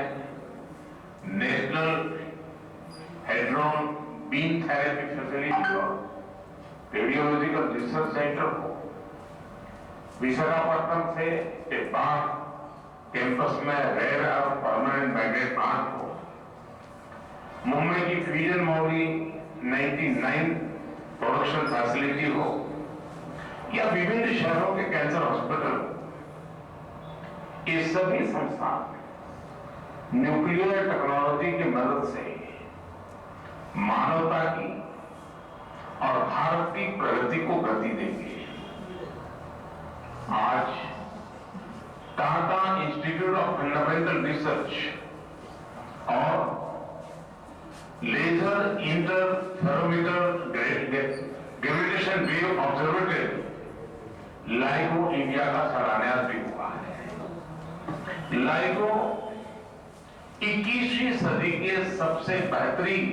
national hadron beam therapy facility और रेडियोलॉजिकल रिसर्च सेंटर को, विशाखापट्टनम से टेकबाग कैंपस में रेयर और परमानेंट मैग्नेट प्लांट को, मुंबई की फ्यूजन मॉडी 99 प्रोडक्शन फैसिलिटी हो या विभिन्न शहरों के कैंसर हॉस्पिटल, ये सभी संस्थान न्यूक्लियर टेक्नोलॉजी की मदद से मानवता की और भारत की प्रगति को गति देंगे। आज Tata institute of fundamental research और laser interferometer gravitation wave observatory LIGO India का शिलान्यास भी हुआ है। लाइगो 21वीं सदी के सबसे बेहतरीन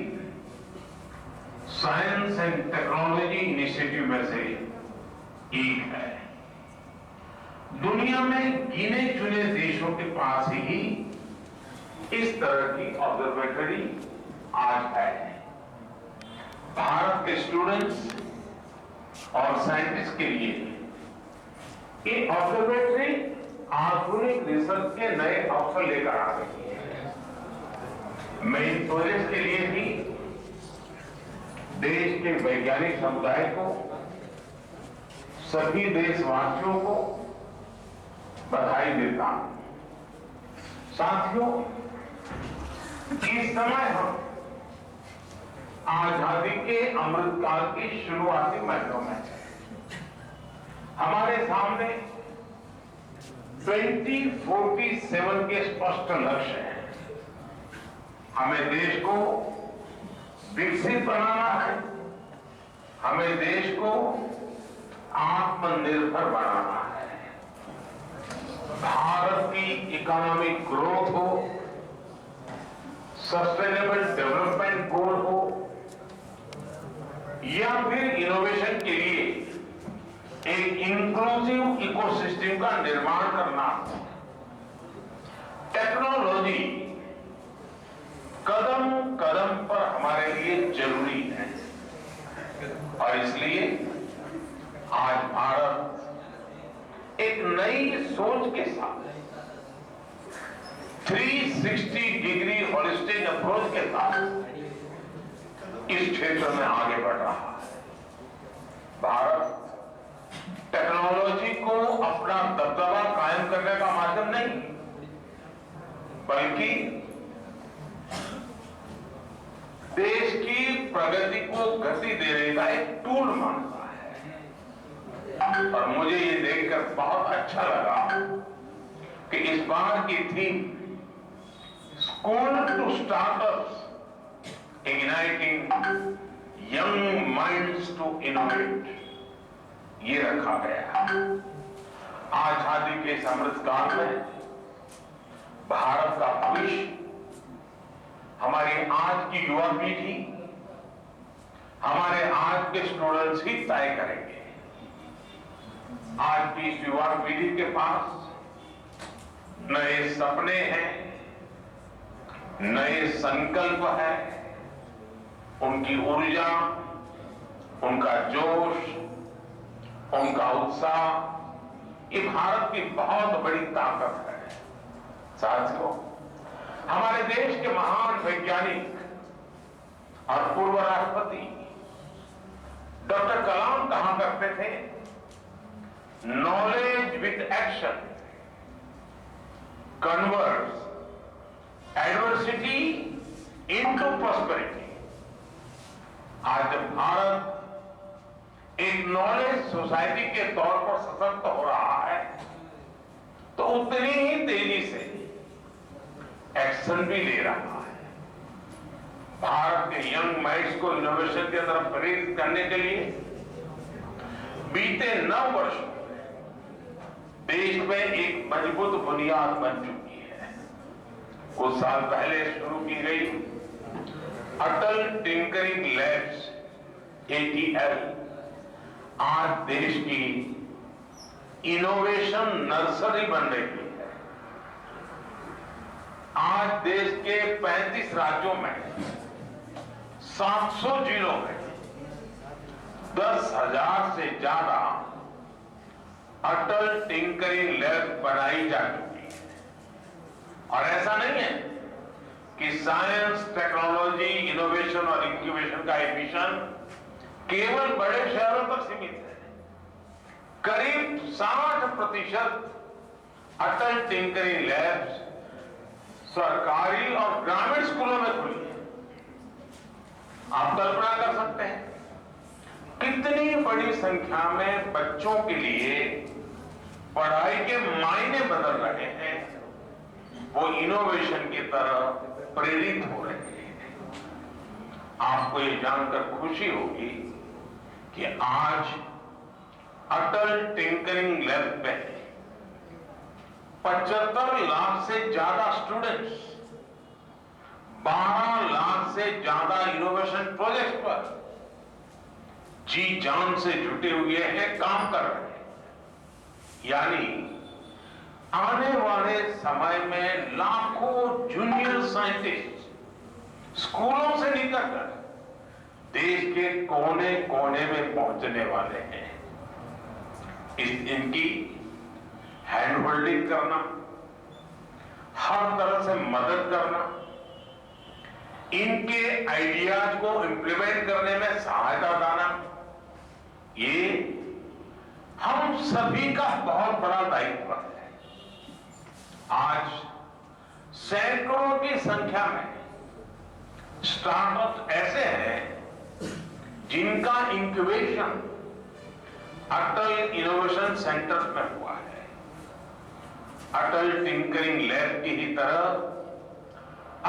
साइंस एंड टेक्नोलॉजी इनिशिएटिव में से एक है। दुनिया में गिने चुने देशों के पास ही इस तरह की ऑब्जर्वेटरी आज है। भारत के स्टूडेंट्स और साइंटिस्ट के लिए ये ऑब्जर्वेटरी आधुनिक रिसर्च के नए अवसर लेकर आ रही है। मैं इन प्रोजेक्ट के लिए भी देश के वैज्ञानिक समुदाय को, सभी देशवासियों को बधाई देता हूं। साथियों, इस समय हम आजादी के अमृतकाल की शुरुआती महीनों में हैं। हमारे सामने 2047 के स्पष्ट लक्ष्य हैं। हमें देश को विकसित बनाना है, हमें देश को आत्मनिर्भर बनाना है। भारत की इकोनॉमिक ग्रोथ हो, सस्टेनेबल डेवलपमेंट गोल हो या फिर इनोवेशन के लिए एक इंक्लूसिव इकोसिस्टम का निर्माण करना, टेक्नोलॉजी कदम कदम पर हमारे लिए जरूरी है। और इसलिए आज भारत एक नई सोच के साथ 360 डिग्री होलिस्टिक अप्रोच के साथ इस क्षेत्र में आगे बढ़ रहा है। भारत टेक्नोलॉजी को अपना दबदबा कायम करने का माध्यम नहीं, बल्कि देश की प्रगति को गति देने का एक टूल मानता है। और मुझे ये देखकर बहुत अच्छा लगा कि इस बार की theme school to startups igniting young minds to innovate, ये रखा गया। आजादी के इस अमृतकाल में भारत का भविष्य हमारी आज की युवा पीढ़ी, हमारे आज के स्टूडेंट्स ही तय करेंगे। आज की इस युवा पीढ़ी के पास नए सपने हैं, नए संकल्प है, उनकी ऊर्जा, उनका जोश, उनका उत्साह, ये भारत की बहुत बड़ी ताकत है। साथियों, हमारे देश के महान वैज्ञानिक और पूर्व राष्ट्रपति डॉक्टर कलाम कहा करते थे, knowledge with action converts adversity into prosperity. आज जब भारत एक नॉलेज सोसाइटी के तौर पर सशक्त हो रहा है, तो उतनी ही तेजी से एक्शन भी ले रहा है। भारत के यंग माइंड्स को इनोवेशन की तरफ प्रेरित करने के लिए बीते 9 वर्षों देश में एक मजबूत बुनियाद बन चुकी है। कुछ साल पहले शुरू की गई अटल टिंकरिंग लैब्स ATL आज देश की इनोवेशन नर्सरी बन रही है। आज देश के 35 राज्यों में 700 जिलों में 10,000 से ज्यादा अटल टिंकरिंग लैब बनाई जा चुकी है। और ऐसा नहीं है कि साइंस, टेक्नोलॉजी, इनोवेशन और इंक्यूबेशन का एक मिशन केवल बड़े शहरों तक सीमित है। करीब 60% अटल टिंकरिंग लैब्स सरकारी और ग्रामीण स्कूलों में खुली है। आप कल्पना कर सकते हैं कितनी बड़ी संख्या में बच्चों के लिए पढ़ाई के मायने बदल रहे हैं, वो इनोवेशन की तरफ प्रेरित हो रहे हैं। आपको ये जानकर खुशी होगी कि आज अटल टिंकरिंग लैब में 75 लाख से ज्यादा स्टूडेंट्स 12 लाख से ज्यादा इनोवेशन प्रोजेक्ट पर जी जान से जुटे हुए हैं, काम कर रहे हैं। यानी आने वाले समय में लाखों जूनियर साइंटिस्ट स्कूलों से निकलकर देश के कोने कोने में पहुंचने वाले हैं। इनकी हैंड होल्डिंग करना, हर तरह से मदद करना, इनके आइडियाज को इंप्लीमेंट करने में सहायता देना, ये हम सभी का बहुत बड़ा दायित्व है। आज सैकड़ों की संख्या में स्टार्टअप ऐसे हैं जिनका इंक्यूबेशन अटल इनोवेशन सेंटर्स में हुआ है। अटल टिंकरिंग लैब की ही तरह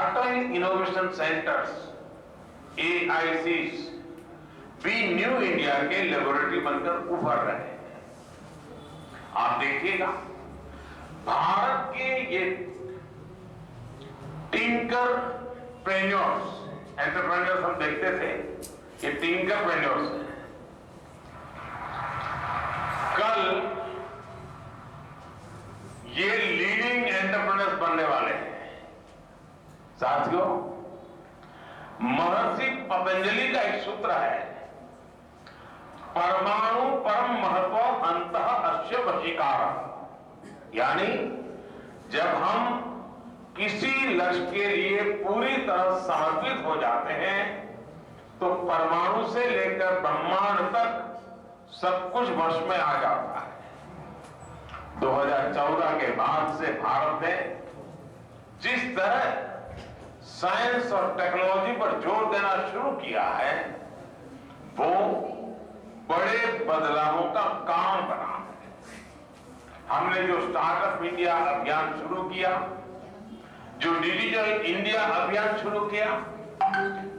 अटल इनोवेशन सेंटर्स AICs भी न्यू इंडिया के लेबोरेटरी बनकर उभर रहे हैं। आप देखिएगा भारत के ये टिंकर प्रेन्योर्स, एंटरप्रेन्योर्स हम देखते थे, ये टिंकर प्रेन्योर्स हैं। कल ये लीडिंग एंटरप्रेन्योर्स बनने वाले हैं। साथियों, महर्षि पतंजलि का एक सूत्र है, परमाणु परम महत्व अंतः अस्य वशीकारः। यानी जब हम किसी लक्ष्य के लिए पूरी तरह समर्पित हो जाते हैं तो परमाणु से लेकर ब्रह्मांड तक सब कुछ वश में आ जाता है। 2014 के बाद से भारत ने जिस तरह साइंस और टेक्नोलॉजी पर जोर देना शुरू किया है, वो बड़े बदलावों का काम बना है। हमने जो स्टार्टअप इंडिया अभियान शुरू किया, जो डिजिटल इंडिया अभियान शुरू किया,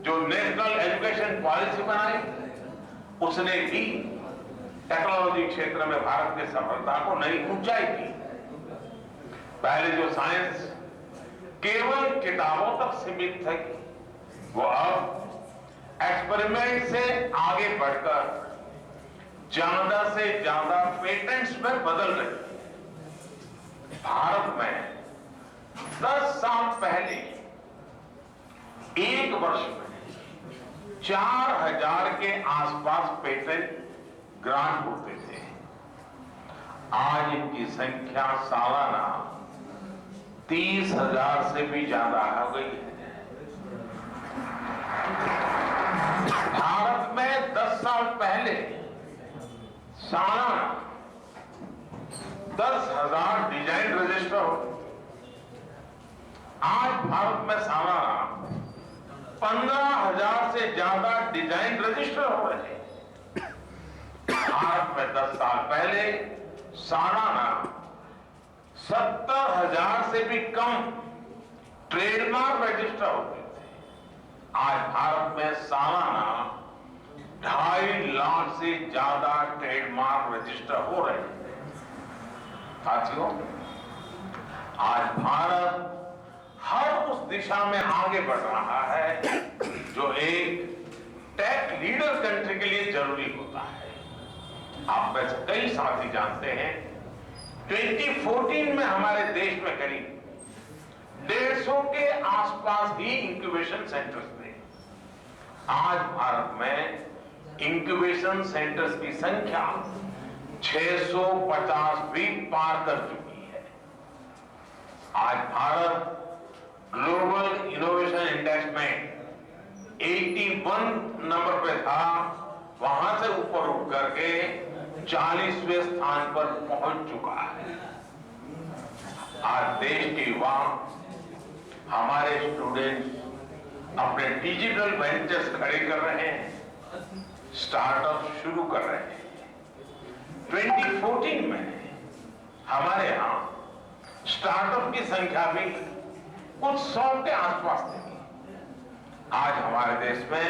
जो नेशनल एजुकेशन पॉलिसी बनाई, उसने भी टेक्नोलॉजी क्षेत्र में भारत की सफलता को नई ऊंचाई दी। पहले जो साइंस केवल किताबों तक सीमित थी, वो अब एक्सपेरिमेंट से आगे बढ़कर ज्यादा से ज्यादा पेटेंट्स में बदल रही है। भारत में 10 साल पहले एक वर्ष में 4000 के आसपास पेटेंट ग्रांट होते थे। आज इनकी संख्या सालाना 30,000 से भी ज्यादा हो गई है। भारत में 10 साल पहले सालाना 10,000 डिजाइन रजिस्टर होते। आज भारत में सालाना 15,000 से ज्यादा डिजाइन रजिस्टर हो रहे हैं। भारत में 10 साल पहले सालाना 70,000 से भी कम ट्रेडमार्क रजिस्टर होते थे। आज भारत में सालाना 2.5 लाख से ज्यादा ट्रेडमार्क रजिस्टर हो रहे हैं। साथियों, आज भारत हर उस दिशा में आगे बढ़ रहा है जो एक टेक लीडर कंट्री के लिए जरूरी होता है। आप में से कई साथी जानते हैं 2014 में हमारे देश में करीब 150 के आसपास ही इंक्यूबेशन सेंटर्स थे। आज भारत में इंक्यूबेशन सेंटर्स की संख्या 650 भी पार कर चुकी है। आज भारत ग्लोबल इनोवेशन इंडेक्स में 81 नंबर पे था, वहां से ऊपर उठ करके 40वें स्थान पर पहुंच चुका है। आज देश के युवा, हमारे स्टूडेंट्स अपने डिजिटल वेंचर्स खड़े कर रहे हैं, स्टार्टअप शुरू कर रहे हैं। 2014 में हमारे यहां स्टार्टअप की संख्या भी कुछ 100 के आसपास थी। आज हमारे देश में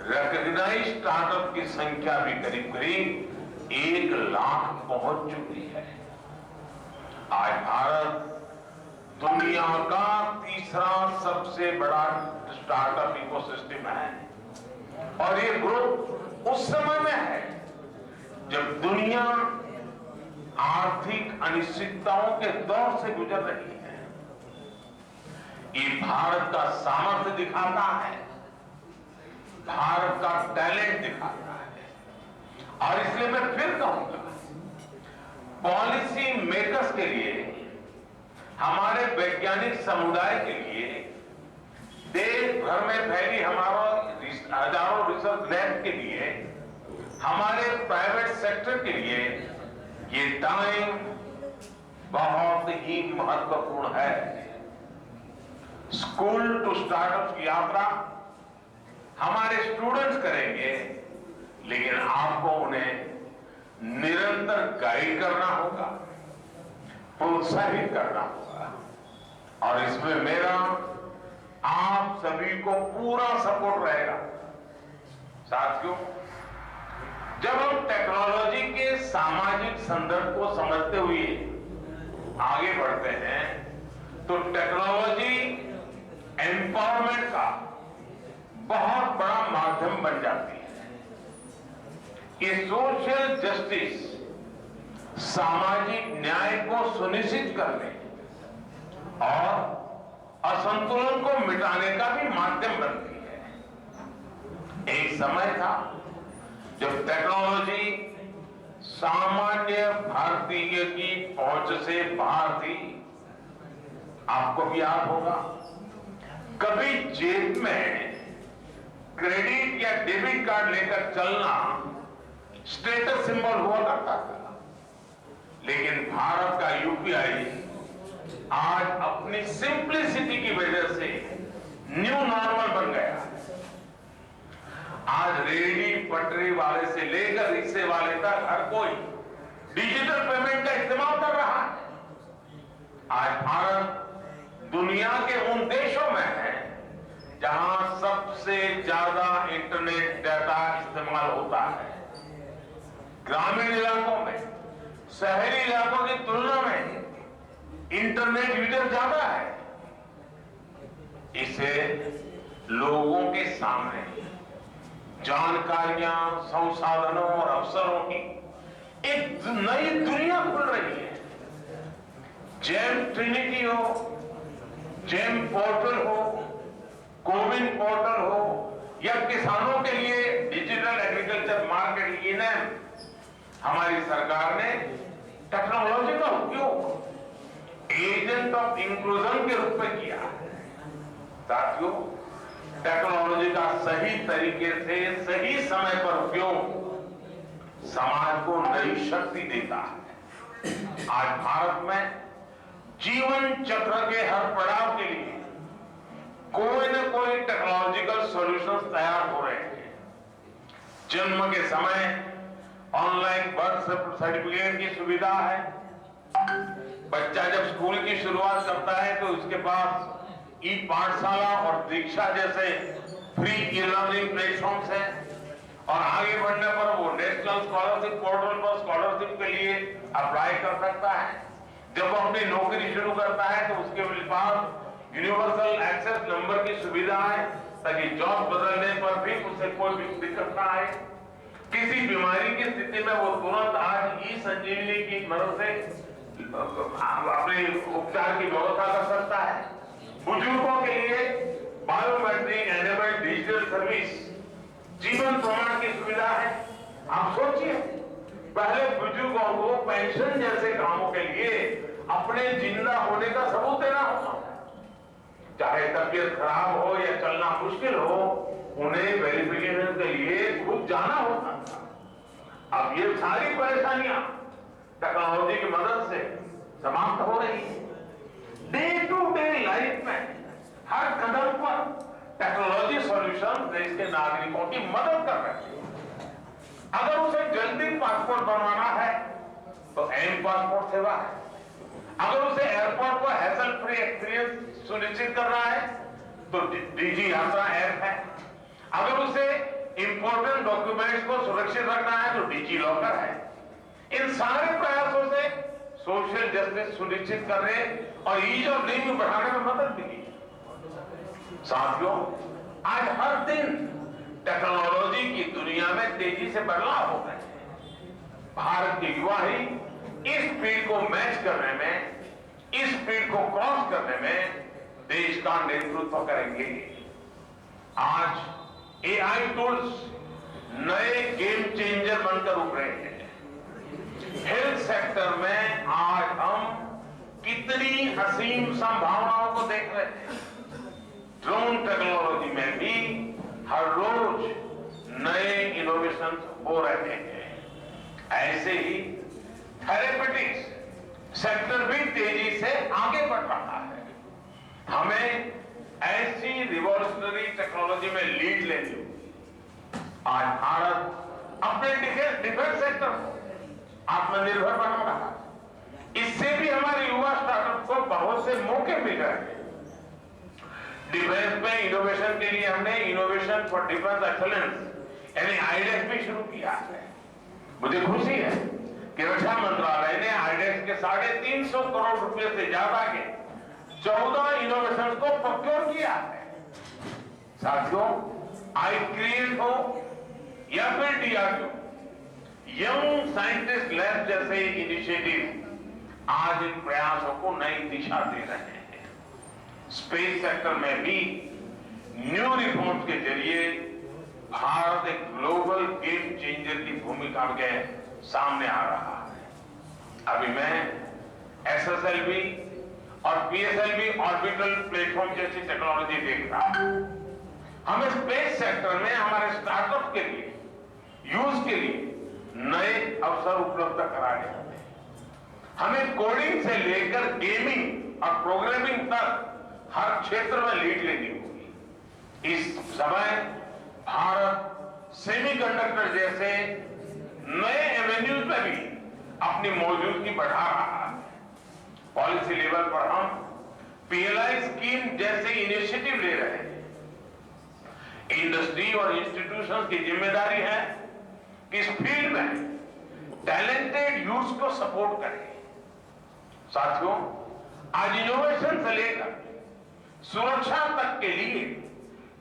रिकॉग्नाइज्ड स्टार्टअप की संख्या भी करीब करीब 1 लाख पहुंच चुकी है। आज भारत दुनिया का तीसरा सबसे बड़ा स्टार्टअप इकोसिस्टम है और ये ग्रोथ उस समय में है जब दुनिया आर्थिक अनिश्चितताओं के दौर से गुजर रही है। ये भारत का सामर्थ्य दिखाता है, भारत का टैलेंट दिखाता है। और इसलिए मैं फिर कहूंगा, पॉलिसी मेकर्स के लिए, हमारे वैज्ञानिक समुदाय के लिए, देश भर में फैली हमारा हजारों रिसर्च लैब के लिए, हमारे प्राइवेट सेक्टर के लिए ये टाइम बहुत ही महत्वपूर्ण है। स्कूल टू स्टार्टअप की यात्रा हमारे स्टूडेंट्स करेंगे, लेकिन आपको उन्हें निरंतर गाइड करना होगा, प्रोत्साहित करना होगा और इसमें मेरा आप सभी को पूरा सपोर्ट रहेगा। साथियों, जब हम टेक्नोलॉजी के सामाजिक संदर्भ को समझते हुए आगे बढ़ते हैं तो टेक्नोलॉजी एम्पावरमेंट का बहुत बड़ा माध्यम बन जाती है। ये सोशल जस्टिस, सामाजिक न्याय को सुनिश्चित करने और असंतुलन को मिटाने का भी माध्यम बनती है। एक समय था जब टेक्नोलॉजी सामान्य भारतीय की पहुंच से बाहर थी। आपको भी याद होगा, कभी जेब में क्रेडिट या डेबिट कार्ड लेकर चलना स्टेटस सिंबल हुआ करता था, लेकिन भारत का यूपीआई आज अपनी सिंप्लिसिटी की वजह से न्यू नॉर्मल बन गया। आज रेडी पटरी वाले से लेकर रिक्शे वाले तक हर कोई डिजिटल पेमेंट का इस्तेमाल कर रहा है। आज भारत दुनिया के उन देशों में है जहां सबसे ज्यादा इंटरनेट डाटा इस्तेमाल होता है। ग्रामीण इलाकों में, शहरी इलाकों की तुलना में इंटरनेट यूजर ज्यादा है। इसे लोगों के सामने जानकारियां, संसाधनों और अवसरों की एक नई दुनिया खुल रही है। जेम ट्रिनिटी हो, जेम पोर्टल हो, कोविन पोर्टल हो या किसानों के लिए डिजिटल एग्रीकल्चर मार्केट इनेम, हमारी सरकार ने टेक्नोलॉजी का उपयोग एजेंट ऑफ इंक्लूजन के रूप में किया है। साथियों, टेक्नोलॉजी का सही तरीके से सही समय पर उपयोग समाज को नई शक्ति देता है। आज भारत में जीवन चक्र के हर पड़ाव के लिए कोई न कोई टेक्नोलॉजिकल सॉल्यूशंस तैयार हो रहे हैं। जन्म के समय ऑनलाइन बर्थ सर्टिफिकेट की सुविधा है। बच्चा जब स्कूल की शुरुआत करता है तो उसके पास ई पाठशाला और दीक्षा जैसे फ्री ई लर्निंग प्लेटफॉर्म्स हैं और आगे बढ़ने पर वो नेशनल स्कॉलरशिप पोर्टल पर स्कॉलरशिप के लिए अप्लाई कर सकता है। जब वो अपनी नौकरी शुरू करता है तो उसके पास यूनिवर्सल एक्सेस नंबर की सुविधा है, ताकि जॉब बदलने पर भी उसे कोई भी दिक्कत ना आए। किसी बीमारी की स्थिति में वो तुरंत आज ई-संजीवनी की मदद से अपने उपचार की व्यवस्था कर सकता है। बुजुर्गों के लिए बायोमेट्रिक एनेबल्ड डिजिटल सर्विस जीवन प्रमाण की सुविधा है। आप सोचिए, पहले बुजुर्गों को पेंशन जैसे कामों के लिए अपने जिंदा होने का सबूत देना होता, चाहे तबीयत खराब हो या चलना मुश्किल हो, उन्हें वेरिफिकेशन के लिए खुद जाना होता था। अब ये सारी परेशानियां टेक्नोलॉजी की मदद से समाप्त हो रही है। डे टू डे लाइफ में हर कदम पर टेक्नोलॉजी सॉल्यूशन देश के नागरिकों की मदद कर रहे हैं। अगर उसे जल्दी पासपोर्ट बनवाना है तो एम पासपोर्ट सेवा है। अगर उसे एयरपोर्ट पर हैसल फ्री एक्सपीरियंस सुनिश्चित करना है तो डीजी यात्रा ऐप है। अगर उसे इंपॉर्टेंट डॉक्यूमेंट्स को सुरक्षित रखना है तो डीजी लॉकर है। इन सारे प्रयासों से सोशल जस्टिस सुनिश्चित करने और ईज ऑफ लिविंग बढ़ाने में मदद मिली। साथियों, आज हर दिन टेक्नोलॉजी की दुनिया में तेजी से बदलाव हो रहे हैं। भारत के युवा ही इस स्पीड को मैच करने में, इस स्पीड को क्रॉस करने में देश का नेतृत्व करेंगे। आज एआई टूल्स नए गेम चेंजर बनकर उभरे हैं। हेल्थ सेक्टर में आज हम कितनी असीम संभावनाओं को देख रहे हैं। ड्रोन टेक्नोलॉजी में भी हर रोज नए इनोवेशन हो रहे हैं। ऐसे ही थेरेपेटिक्स सेक्टर भी तेजी से आगे बढ़ रहा है। हमें ऐसी रिवॉल्यूशनरी टेक्नोलॉजी में लीड लेनी होगी। आज भारत अपने डिफेंस सेक्टर को आत्मनिर्भर बना रहा है। इससे भी हमारे युवा स्टार्टअप को बहुत से मौके मिल रहे हैं। डिफेंस में इनोवेशन के लिए हमने इनोवेशन फॉर डिफेंस एक्सीलेंस यानी आईडेक्स भी शुरू किया है। मुझे खुशी है कि रक्षा मंत्रालय ने आईडेक्स के 350 करोड़ रुपए से ज्यादा के 14 इनोवेशन को प्रोक्योर किया है। साथियों, आई क्रिएट हो या फिर डीआरडीओ, यंग साइंटिस्ट लैब जैसे इनिशिएटिव आज इन प्रयासों को नई दिशा दे रहे हैं। स्पेस सेक्टर में भी न्यू रिफॉर्म्स के जरिए भारत एक ग्लोबल गेम चेंजर की भूमिका के सामने आ रहा है। अभी मैं एसएसएलवी और पीएसएलवी ऑर्बिटल प्लेटफॉर्म जैसी टेक्नोलॉजी देख रहा हूं। हमें स्पेस सेक्टर में हमारे स्टार्टअप के लिए, यूज के लिए नए अवसर उपलब्ध कराने होंगे। हमें कोडिंग से लेकर गेमिंग और प्रोग्रामिंग तक हर क्षेत्र में लीड लेनी होगी। इस समय भारत सेमीकंडक्टर जैसे नए एवेन्यूज में भी अपनी मौजूदगी बढ़ा रहा है। पॉलिसी लेवल पर हम पीएलआई स्कीम जैसे इनिशिएटिव ले रहे हैं। इंडस्ट्री और इंस्टीट्यूशंस की जिम्मेदारी है कि इस फील्ड में टैलेंटेड यूथ को सपोर्ट करें। साथियों, आज इनोवेशन से लेकर सुरक्षा तक के लिए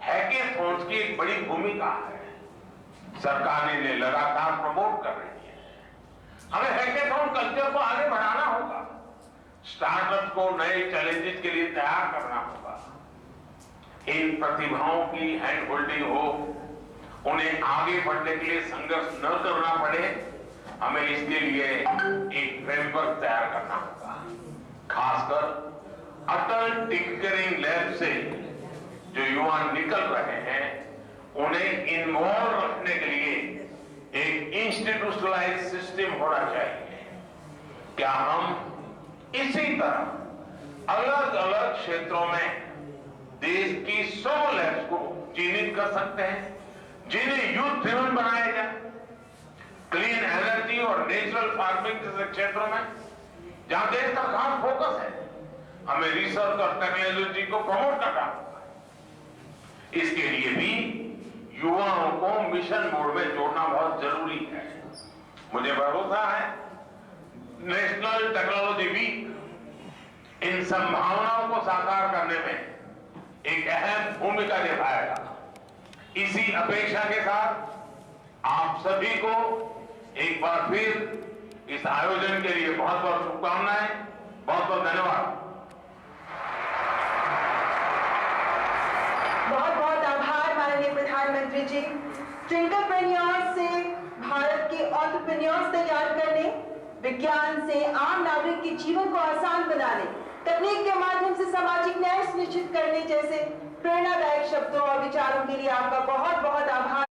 हैकेथॉन्स की एक बड़ी भूमिका है। सरकार ने लगातार प्रमोट कर रही है। हमें हैकेथॉन कल्चर को आगे बढ़ाना होगा। स्टार्टअप को नए चैलेंजेस के लिए तैयार करना होगा। इन प्रतिभाओं की हैंड होल्डिंग हो, उन्हें आगे बढ़ने के लिए संघर्ष न करना पड़े, हमें इसके लिए एक फ्रेमवर्क तैयार करना होगा। खासकर अटल टिंकरिंग लैब से जो युवा निकल रहे हैं, उन्हें इन्वॉल्व रखने के लिए एक इंस्टीट्यूशनलाइज्ड सिस्टम होना चाहिए। क्या हम इसी तरह अलग अलग क्षेत्रों में देश की 100 लैब्स को चिन्हित कर सकते हैं, जिन्हें यूथ ड्रिवन बनाया जाए। क्लीन एनर्जी और नेचुरल फार्मिंग जैसे क्षेत्रों में जहां देश का खास फोकस है, हमें रिसर्च और टेक्नोलॉजी को प्रमोट करना होगा। इसके लिए भी युवाओं को मिशन मोड में जोड़ना बहुत जरूरी है। मुझे भरोसा है नेशनल टेक्नोलॉजी वीक इन संभावनाओं को साकार करने में एक अहम भूमिका निभाएगा। इसी अपेक्षा के साथ आप सभी को एक बार फिर इस आयोजन के लिए बहुत बहुत शुभकामनाएं, बहुत बहुत धन्यवाद। बहुत बहुत आभार माननीय प्रधानमंत्री जी। ट्विंकलप्रेन्योर्स से भारत के एंटरप्रेन्योर्स तैयार करने, विज्ञान से आम नागरिक के जीवन को आसान बनाने, तकनीक के माध्यम से सामाजिक न्याय सुनिश्चित करने जैसे प्रेरणादायक शब्दों और विचारों के लिए आपका बहुत बहुत आभार।